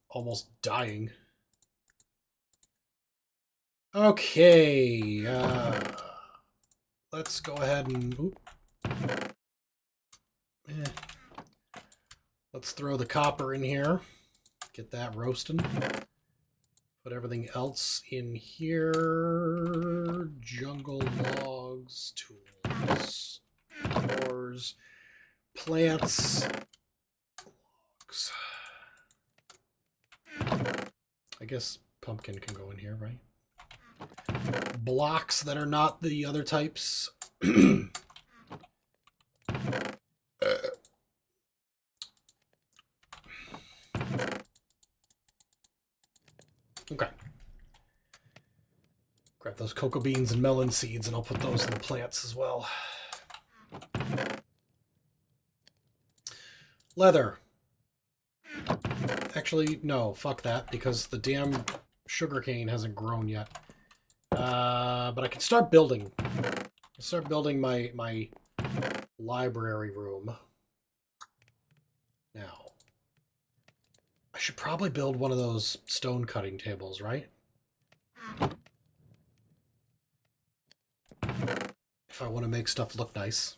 almost dying. Okay, let's go ahead and... Oop. Let's throw the copper in here. Get that roasting. Put everything else in here. Jungle logs, tools, ores, plants, logs. I guess pumpkin can go in here, right? Blocks that are not the other types. Okay. Grab those cocoa beans and melon seeds, and I'll put those in the plants as well. Leather. Actually, no, fuck that, because the damn sugarcane hasn't grown yet. But I can start building. Start building my library room. Now, I should probably build one of those stone cutting tables, right? If I want to make stuff look nice.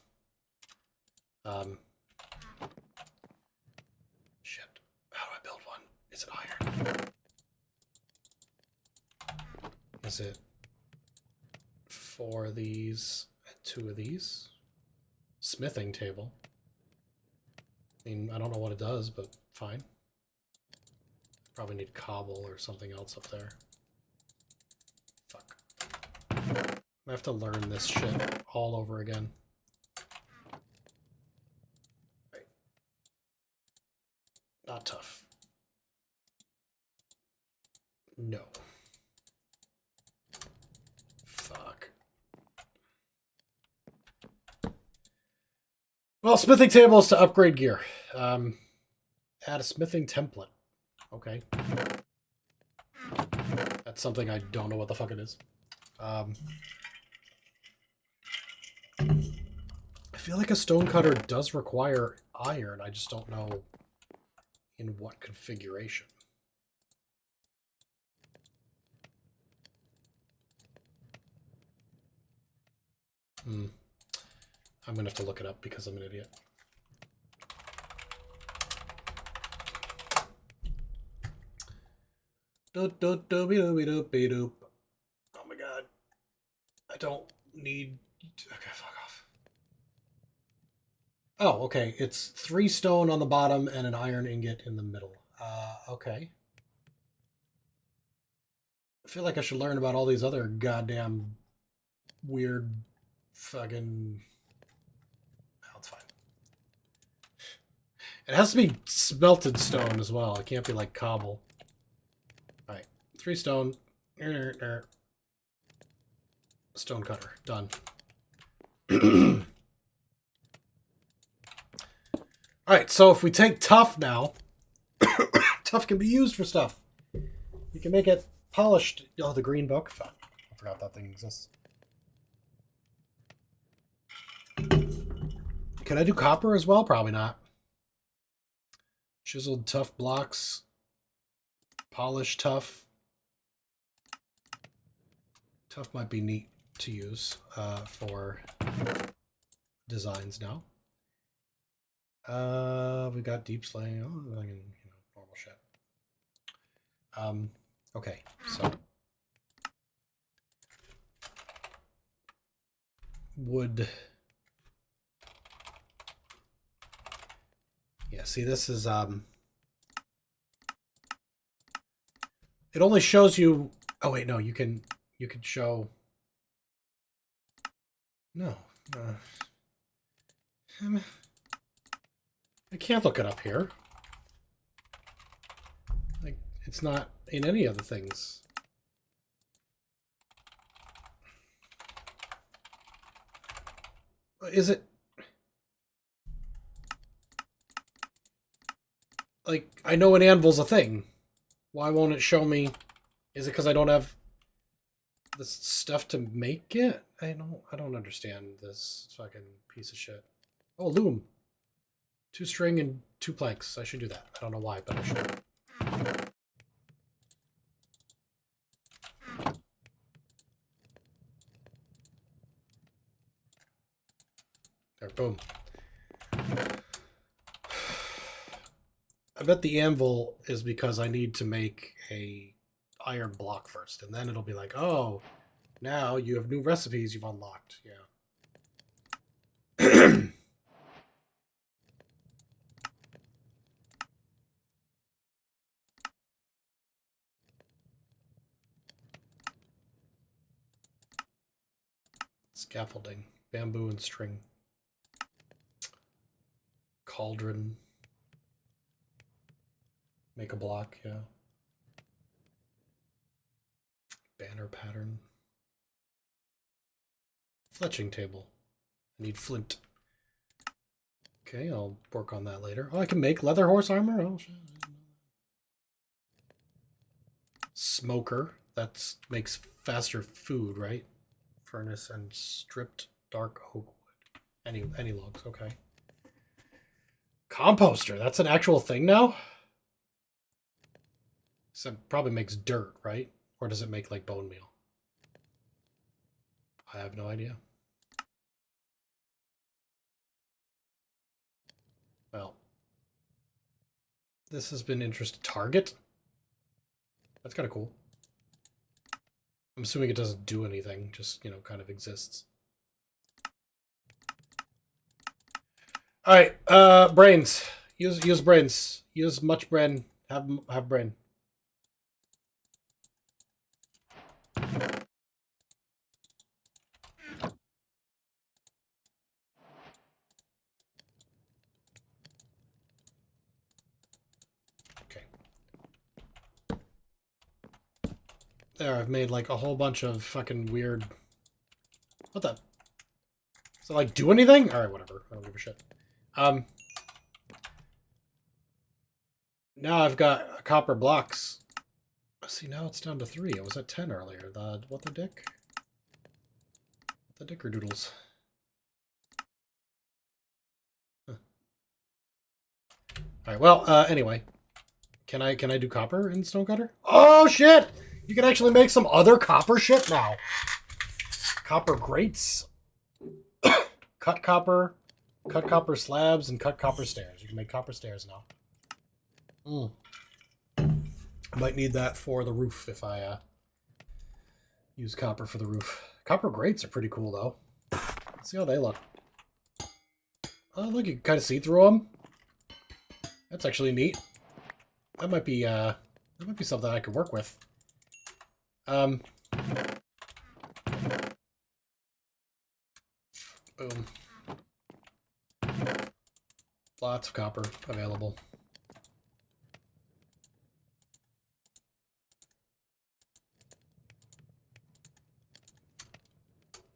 Shit. How do I build one? Is it iron? Is it 4 of these and 2 of these? Smithing table. I mean, I don't know what it does, but fine. Probably need cobble or something else up there. Fuck. I have to learn this shit all over again. Right. Not tough. No. Fuck. Well, smithing table is to upgrade gear. Add a smithing template. Okay. That's something I don't know what the fuck it is. I feel like a stonecutter does require iron. I just don't know in what configuration. I'm going to have to look it up because I'm an idiot. Oh my god. I don't need... Okay, fuck off. Oh, okay. It's 3 stone on the bottom and an iron ingot in the middle. Okay. I feel like I should learn about all these other goddamn weird fucking... Oh, it's fine. It has to be smelted stone as well. It can't be like cobble. Alright. 3 stone. Stone cutter. Done. Alright, so if we take tough now, tough can be used for stuff. You can make it polished. Oh, the green book? Fuck. I forgot that thing exists. Can I do copper as well? Probably not. Chiseled tough blocks. Polished tough. Tough might be neat to use for designs now. We got deep slaying. Oh, normal shit. Okay, so wood. Yeah, see, this is it only shows you. Oh wait, no, you can show. No, I can't look it up here. Like, it's not in any of the things. Is it? Like, I know an anvil's a thing. Why won't it show me? Is it because I don't have the stuff to make it? I don't understand this fucking piece of shit. Oh, loom. 2 string and 2 planks. I should do that. I don't know why, but I should. There, boom. I bet the anvil is because I need to make a iron block first, and then it'll be like, oh, now you have new recipes you've unlocked. Yeah. Scaffolding, bamboo and string. Cauldron. Make a block, yeah. Banner pattern. Fletching table. I need flint. Okay, I'll work on that later. Oh, I can make leather horse armor? Oh, shit. Smoker. That makes faster food, right? Furnace and stripped dark oak wood. Any logs, okay. Composter. That's an actual thing now? So it probably makes dirt, right? Or does it make like bone meal? I have no idea. Well, this has been interesting. Target? That's kind of cool. I'm assuming it doesn't do anything, just, you know, kind of exists. All right, brains. Use brains. Use much brain. Have brain. Okay. There, I've made like a whole bunch of fucking weird. What the? Does it like do anything? All right, whatever. I don't give a shit. Now I've got copper blocks. See, now it's down to 3. I was at 10 earlier. What the dick? The dickerdoodles. Huh. All right. Well, anyway, can I do copper in Stonecutter? Oh shit! You can actually make some other copper shit now. Copper grates. cut copper slabs, and cut copper stairs. You can make copper stairs now. I might need that for the roof if I use copper for the roof. Copper grates are pretty cool though. Let's see how they look. Oh, look, you can kind of see through them. That's actually neat. That might be something I could work with. Boom. Lots of copper available.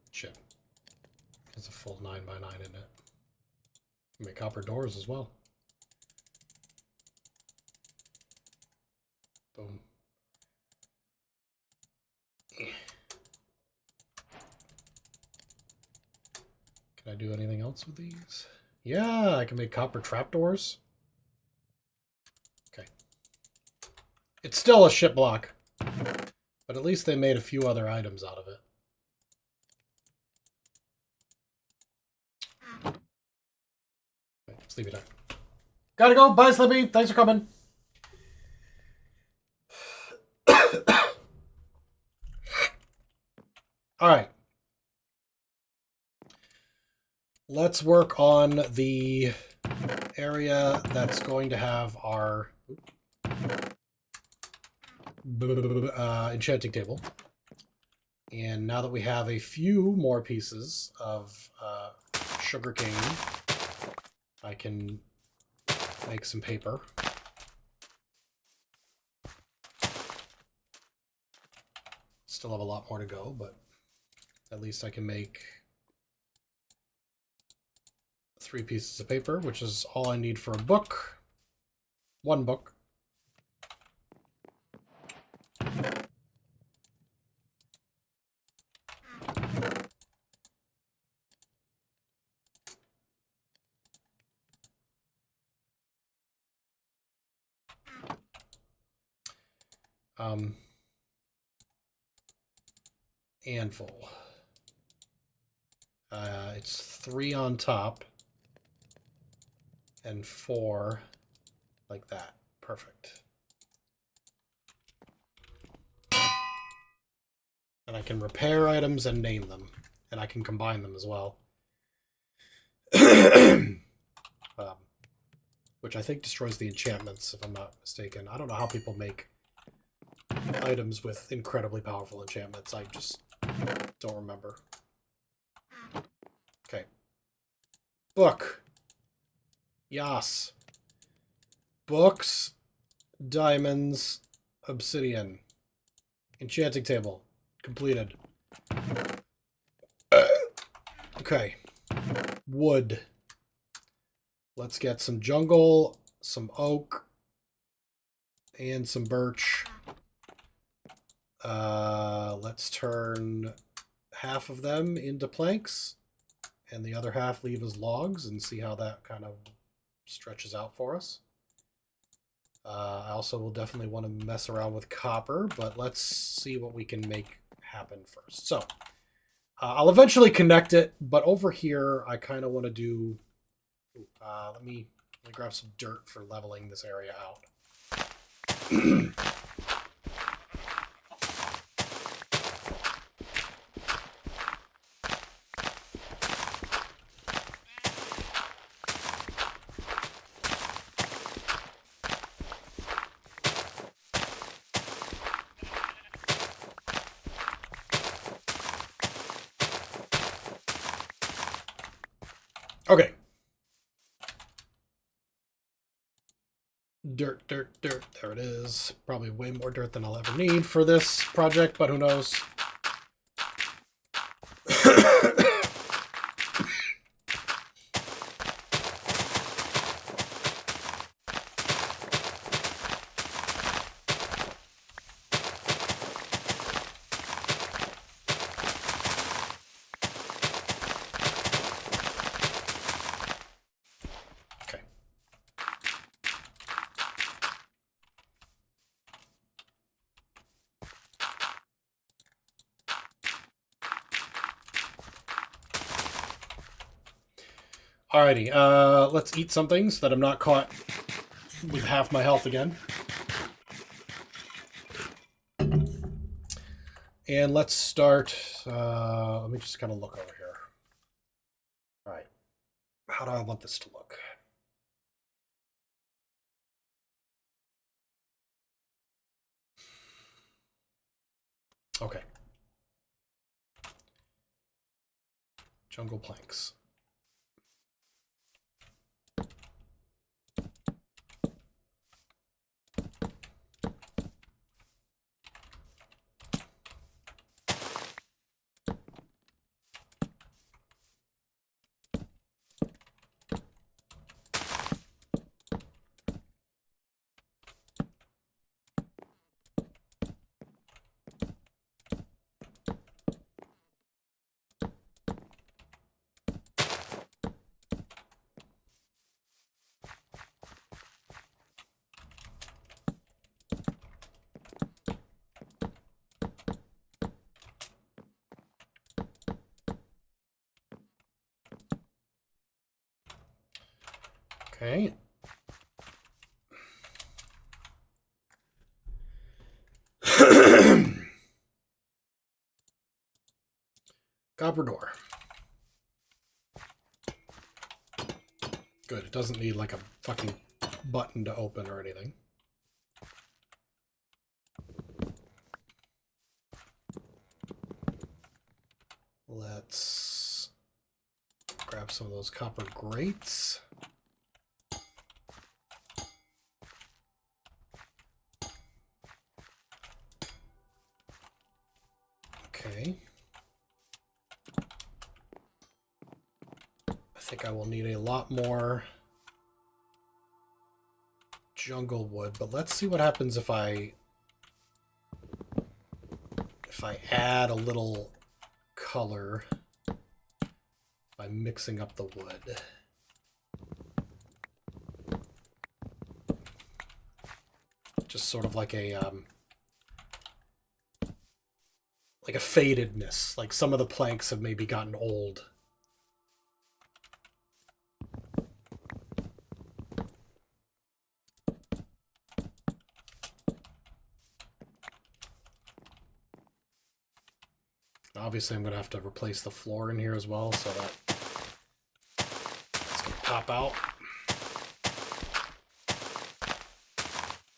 Shit. There's a full 9x9 in it. You make copper doors as well. Boom. Can I do anything else with these? Yeah, I can make copper trapdoors. Okay. It's still a shit block, but at least they made a few other items out of it. Okay, let's leave it at. Gotta go. Bye, Slippy. Thanks for coming. All right. Let's work on the area that's going to have our enchanting table. And now that we have a few more pieces of sugarcane, I can make some paper. Still have a lot more to go, but at least I can make 3 pieces of paper, which is all I need for a book. One book. Anvil. It's 3 on top and 4 like that. Perfect. And I can repair items and name them, and I can combine them as well. Which I think destroys the enchantments, if I'm not mistaken. I don't know how people make items with incredibly powerful enchantments. I just don't remember. Okay. Book. Yas. Books. Diamonds. Obsidian. Enchanting table. Completed. Okay. Wood. Let's get some jungle, some oak, and some birch. Let's turn half of them into planks and the other half leave as logs and see how that kind of stretches out for us. I also will definitely want to mess around with copper, but let's see what we can make happen first. So I'll eventually connect it, but over here I kind of want to do... let me grab some dirt for leveling this area out. Okay. Dirt. There it is. Probably way more dirt than I'll ever need for this project, but who knows? Alrighty, let's eat something so that I'm not caught with half my health again. And let's start, let me just kind of look over here. Alright, how do I want this to look? Okay. Jungle planks. Okay. Copper door. Good. It doesn't need like a fucking button to open or anything. Let's grab some of those copper grates. Okay. I think I will need a lot more jungle wood, but let's see what happens if I add a little color by mixing up the wood. Just sort of like a fadedness. Like some of the planks have maybe gotten old. Obviously, I'm going to have to replace the floor in here as well, so that's going to pop out.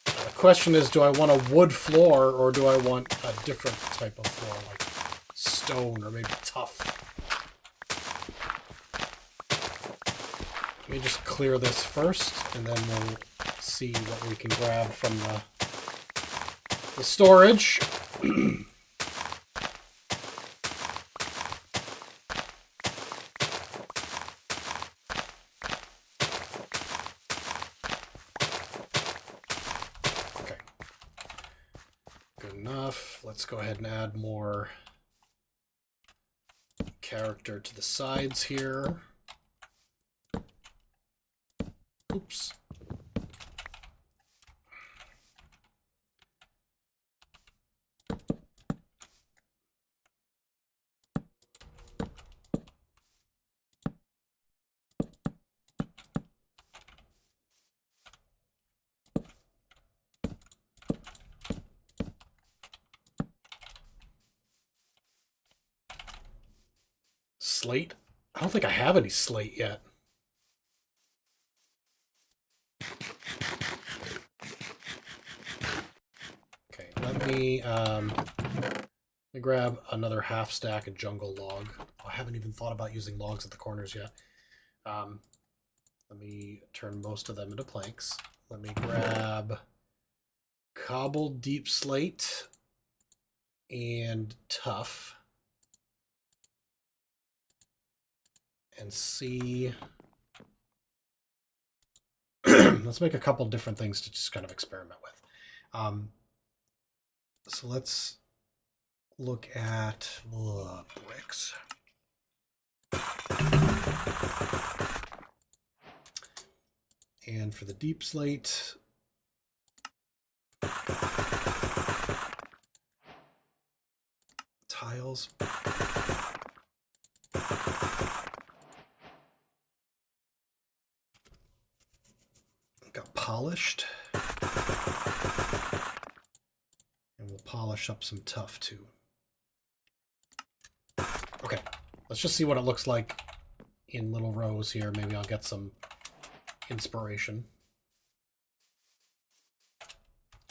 The question is, do I want a wood floor, or do I want a different type of floor, like stone or maybe tough? Let me just clear this first, and then we'll see what we can grab from the storage. Let's go ahead and add more character to the sides here. Oops. Slate? I don't think I have any slate yet. Okay, let me grab another half stack of jungle log. I haven't even thought about using logs at the corners yet. Let me turn most of them into planks. Let me grab cobbled deep slate and tough. And see. Let's make a couple different things to just kind of experiment with. So let's look at bricks. And for the deep slate, tiles. Got polished. And we'll polish up some tough too. Okay, let's just see what it looks like in little rows here. Maybe I'll get some inspiration.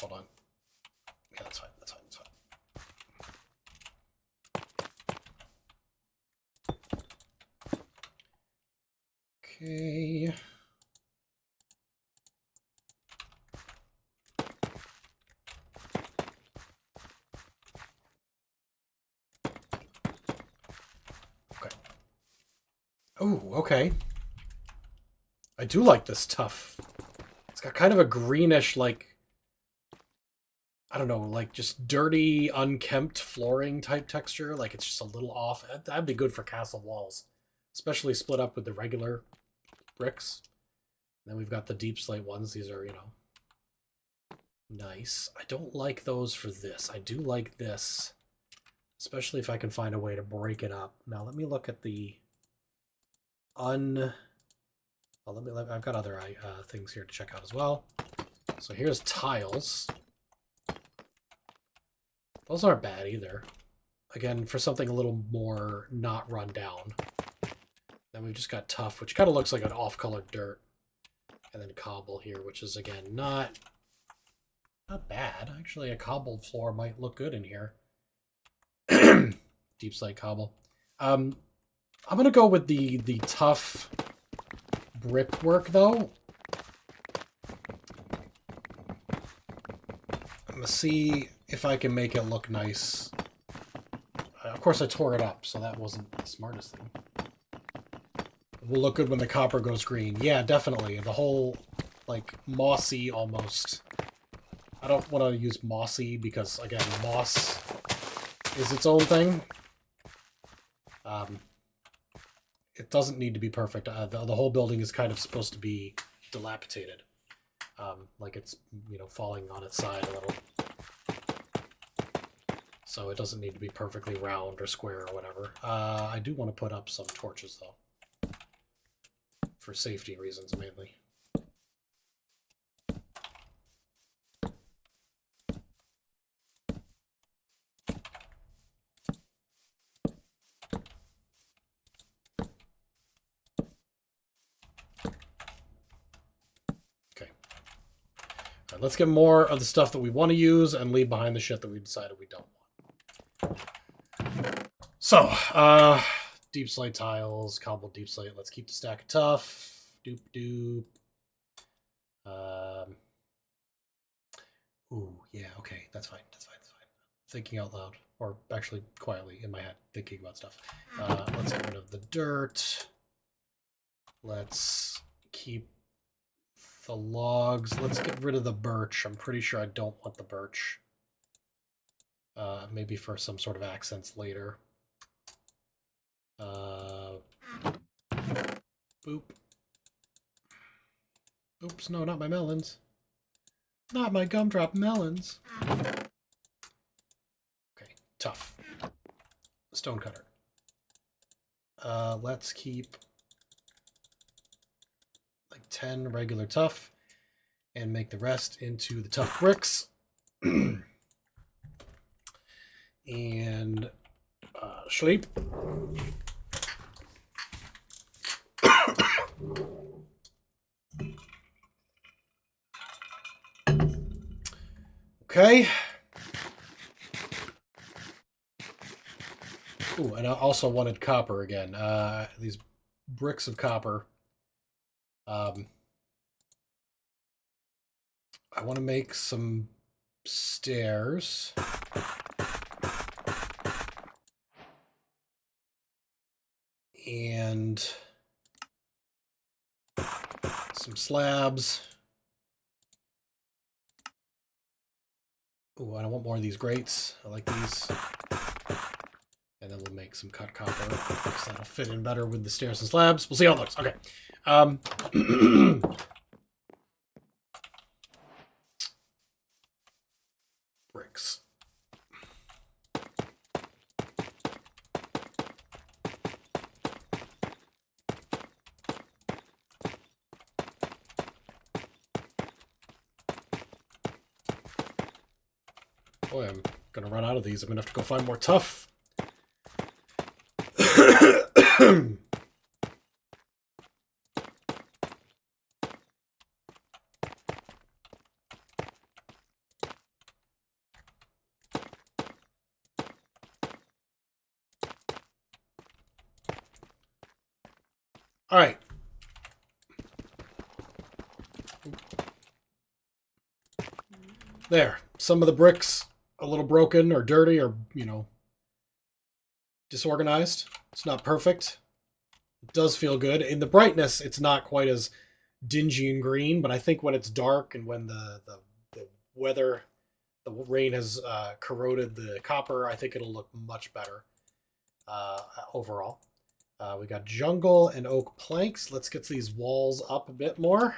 Hold on. Yeah, that's fine. That's fine. That's fine. Okay. Oh, okay. I do like this tough. It's got kind of a greenish, like, I don't know, like just dirty, unkempt flooring type texture. Like it's just a little off. That'd be good for castle walls, especially split up with the regular bricks. And then we've got the deep slate ones. These are, you know, nice. I don't like those for this. I do like this, especially if I can find a way to break it up. Now let me look at the I've got other things here to check out as well. So here's tiles. Those aren't bad either. Again, for something a little more not run down. Then we've just got tough, which kind of looks like an off-colored dirt. And then cobble here, which is, again, not bad. Actually, a cobbled floor might look good in here. Deep slate cobble. I'm going to go with the tough brickwork, though. I'm going to see if I can make it look nice. Of course, I tore it up, so that wasn't the smartest thing. It will look good when the copper goes green. Yeah, definitely. The whole like mossy almost. I don't want to use mossy because, again, moss is its own thing. It doesn't need to be perfect. The whole building is kind of supposed to be dilapidated. Like it's, you know, falling on its side a little. So it doesn't need to be perfectly round or square or whatever. I do want to put up some torches, though. For safety reasons, mainly. Let's get more of the stuff that we want to use and leave behind the shit that we decided we don't want. So, deep slate tiles, cobbled deep slate. Let's keep the stack of tough. Doop doop. Ooh, yeah, okay, that's fine. That's fine. That's fine. Thinking out loud, or actually quietly in my head, thinking about stuff. Let's get rid of the dirt. Let's keep the logs. Let's get rid of the birch. I'm pretty sure I don't want the birch. Maybe for some sort of accents later. Boop. Oops, no, not my melons. Not my gumdrop melons. Okay, tough. Stone cutter. Let's keep 10 regular tough and make the rest into the tough bricks. And sleep. Okay. Ooh, and I also wanted copper again. These bricks of copper. I want to make some stairs. And some slabs. Ooh, I want more of these grates. I like these. And then we'll make some cut copper, because that'll fit in better with the stairs and slabs. We'll see how it looks. Okay. Bricks. Boy, I'm gonna run out of these. I'm gonna have to go find more tough. All right. There. Some of the bricks a little broken or dirty or, you know, disorganized. It's not perfect. It does feel good. In the brightness, it's not quite as dingy and green, but I think when it's dark and when the weather, the rain has corroded the copper, I think it'll look much better overall. We got jungle and oak planks. Let's get these walls up a bit more.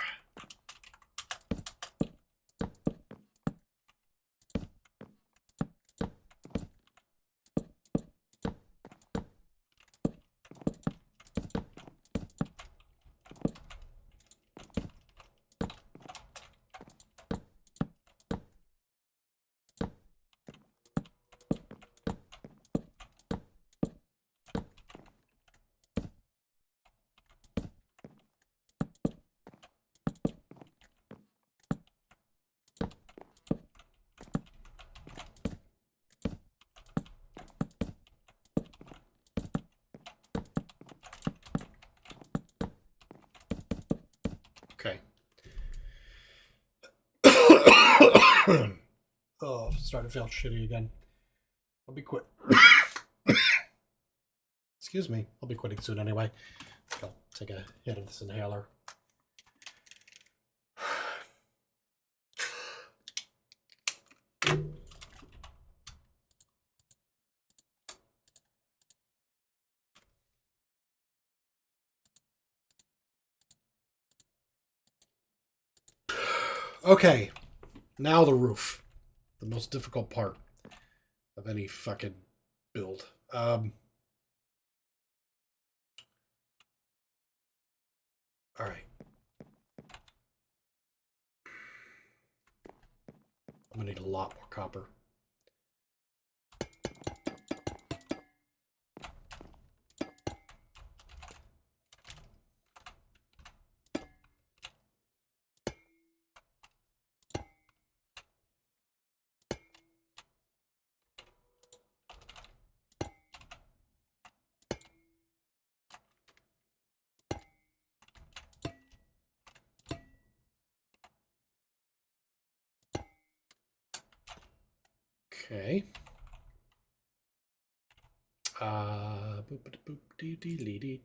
Okay. Oh, starting to feel shitty again. I'll be quit. Excuse me. I'll be quitting soon anyway. I'll take a hit of this inhaler. Okay, now the roof. The most difficult part of any fucking build. All right. I'm gonna need a lot more copper. Okay. Boop, boop, delete it.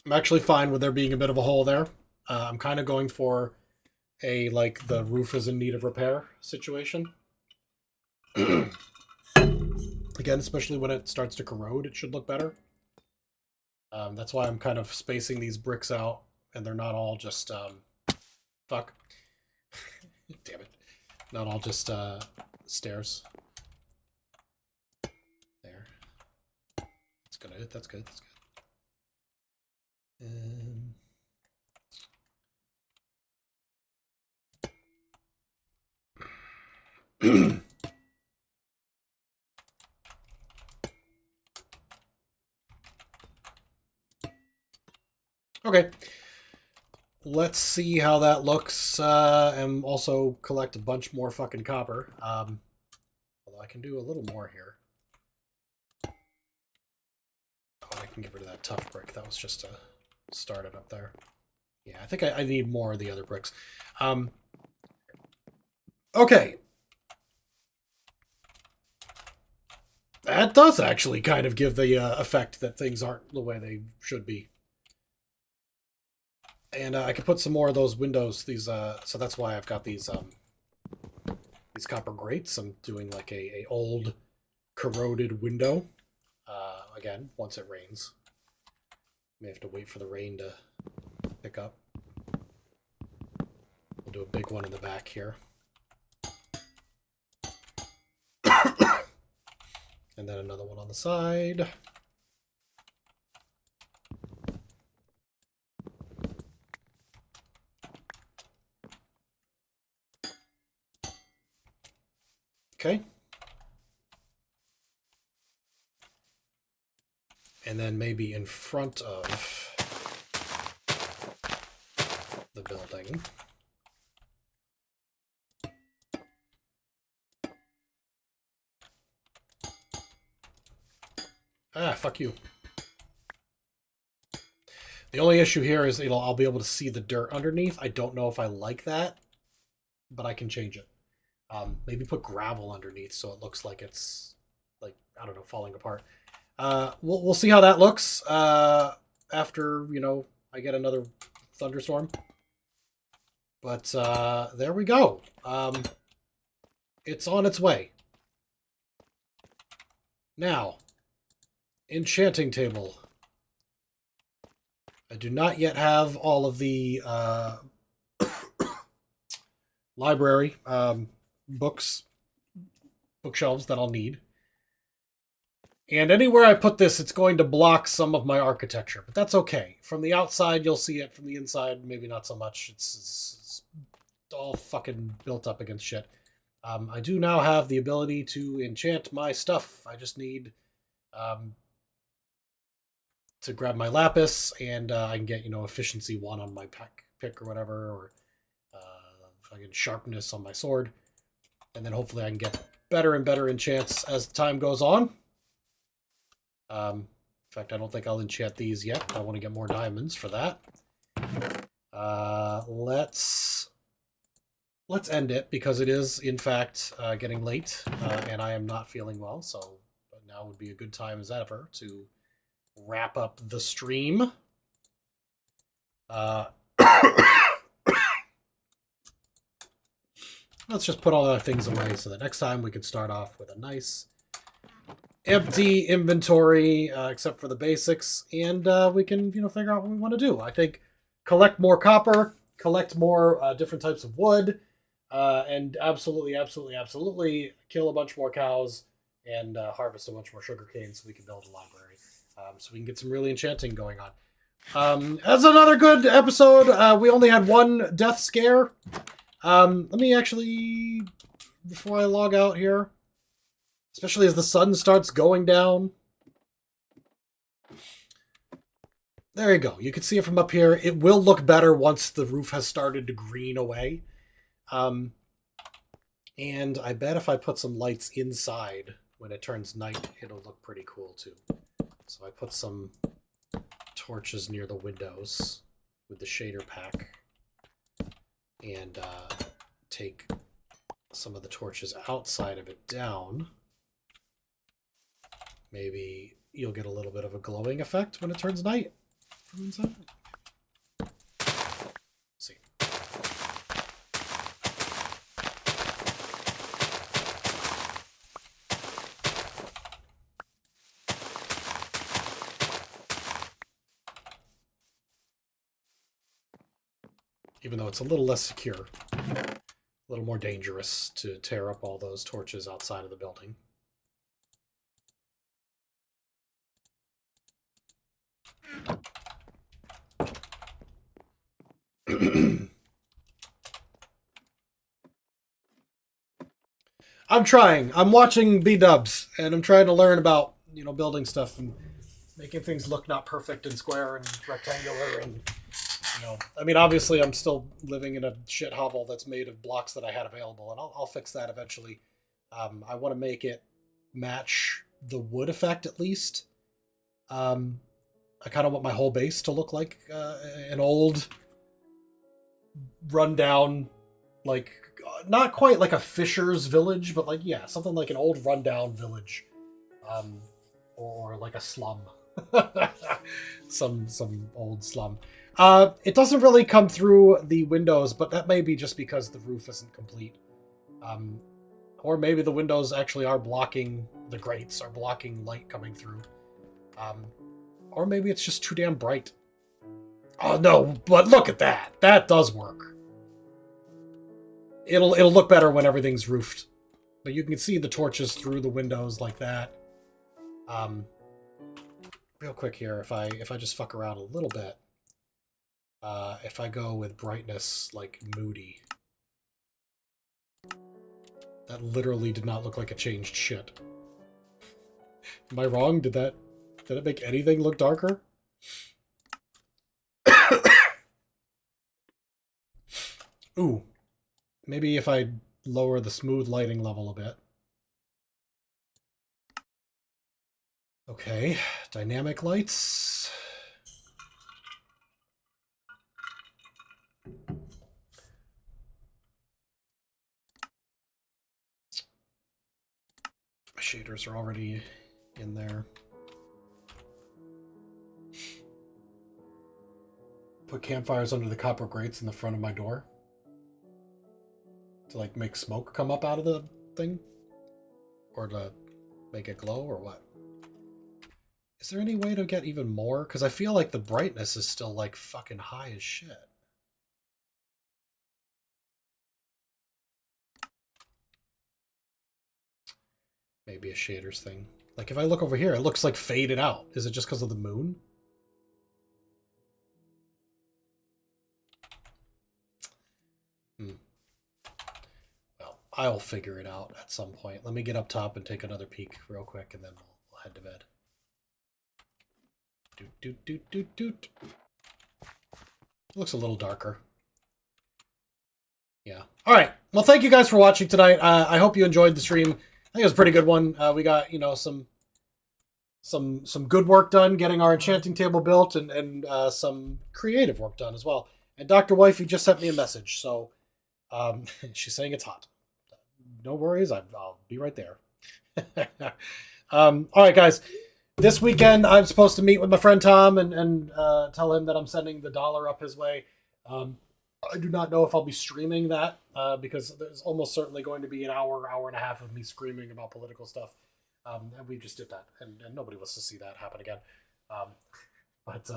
I'm actually fine with there being a bit of a hole there. I'm kind of going for a, like, the roof is in need of repair situation. Again, especially when it starts to corrode, it should look better. That's why I'm kind of spacing these bricks out, and they're not all just, fuck. Damn it. Not all just, stairs. There. That's good. That's good. That's good. Okay. Let's see how that looks, and also collect a bunch more fucking copper. Although I can do a little more here. Oh, I can get rid of that tough brick. That was just to start it up there. Yeah, I think I need more of the other bricks. Okay. That does actually kind of give the effect that things aren't the way they should be. And I could put some more of those windows. These, so that's why I've got these copper grates. I'm doing like a old corroded window. Again, once it rains, may have to wait for the rain to pick up. We'll do a big one in the back here. And then another one on the side. Okay. And then maybe in front of the building. Ah, fuck you. The only issue here is I'll be able to see the dirt underneath. I don't know if I like that, but I can change it. Maybe put gravel underneath so it looks like it's, like, I don't know, falling apart. We'll see how that looks after, you know, I get another thunderstorm. But there we go. It's on its way. Now, enchanting table. I do not yet have all of the library bookshelves that I'll need. And anywhere I put this, it's going to block some of my architecture, but that's okay. From the outside, you'll see it. From the inside, maybe not so much. It's all fucking built up against shit. I do now have the ability to enchant my stuff. I just need to grab my lapis, and I can get, efficiency 1 on my pick or whatever, or fucking sharpness on my sword. And then hopefully I can get better and better enchants as time goes on. In fact, I don't think I'll enchant these yet. I want to get more diamonds for that. Let's end it, because it is, in fact, getting late, and I am not feeling well, so now would be a good time as ever to wrap up the stream. Let's just put all our things away so that next time we can start off with a nice empty inventory, except for the basics, and we can, figure out what we want to do. I think collect more copper, collect more different types of wood, and absolutely kill a bunch more cows and harvest a bunch more sugarcane so we can build a library, so we can get some really enchanting going on. As another good episode, we only had one death scare. Let me actually, before I log out here, especially as the sun starts going down. There you go. You can see it from up here. It will look better once the roof has started to green away. And I bet if I put some lights inside when it turns night, it'll look pretty cool too. So I put some torches near the windows with the shader pack. And take some of the torches outside of it down. Maybe you'll get a little bit of a glowing effect when it turns night from inside. Let's see. Even though it's a little less secure, a little more dangerous to tear up all those torches outside of the building. I'm trying. I'm watching B-dubs, and I'm trying to learn about, building stuff and making things look not perfect and square and rectangular and, I mean, obviously I'm still living in a shit hovel that's made of blocks that I had available, and I'll fix that eventually. I want to make it match the wood effect at least. I kind of want my whole base to look like an old, rundown, like, not quite like a fisher's village, but like, yeah, something like an old rundown village, or like a slum, some old slum. It doesn't really come through the windows, but that may be just because the roof isn't complete, or maybe the windows actually are blocking, the grates are blocking light coming through, or maybe it's just too damn bright. Oh no, but look at that. That does work. It'll look better when everything's roofed. But you can see the torches through the windows like that. Real quick here, if I just fuck around a little bit, if I go with brightness like moody, that literally did not look like it changed shit. Am I wrong? Did it make anything look darker? Ooh. Maybe if I lower the smooth lighting level a bit. Okay, dynamic lights. My shaders are already in there. Put campfires under the copper grates in the front of my door. To like make smoke come up out of the thing? Or to make it glow or what? Is there any way to get even more? Because I feel like the brightness is still like fucking high as shit. Maybe a shaders thing. Like, if I look over here, it looks like faded out. Is it just because of the moon? Well, I'll figure it out at some point. Let me get up top and take another peek real quick, and then we'll head to bed. Doot, doot, doot, doot, doot. Looks a little darker. Yeah. All right. Well, thank you guys for watching tonight. I hope you enjoyed the stream. I think it was a pretty good one. We got, you know, some good work done getting our enchanting table built, and some creative work done as well. And Dr. Wifey just sent me a message, so she's saying it's hot. No worries, I'll be right there. All right, guys. This weekend, I'm supposed to meet with my friend Tom and tell him that I'm sending the dollar up his way. I do not know if I'll be streaming that because there's almost certainly going to be an hour and a half of me screaming about political stuff. And we just did that, and nobody wants to see that happen again. But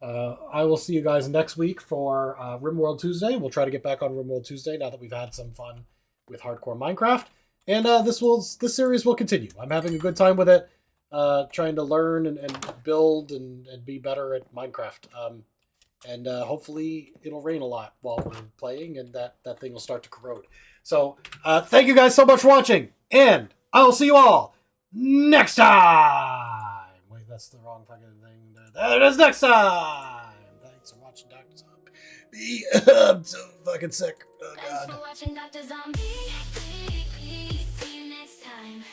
I will see you guys next week for RimWorld Tuesday. We'll try to get back on RimWorld Tuesday now that we've had some fun with hardcore Minecraft. And this series will continue. I'm having a good time with it, trying to learn and build and be better at Minecraft. And hopefully it'll rain a lot while we're playing, and that thing will start to corrode. So thank you guys so much for watching, and I'll see you all next time. Wait, that's the wrong fucking thing. There it is next time. Thanks for watching Doctrzombie. I'm so fucking sick. Oh, God. Thanks for watching Doctrzombie. See you next time.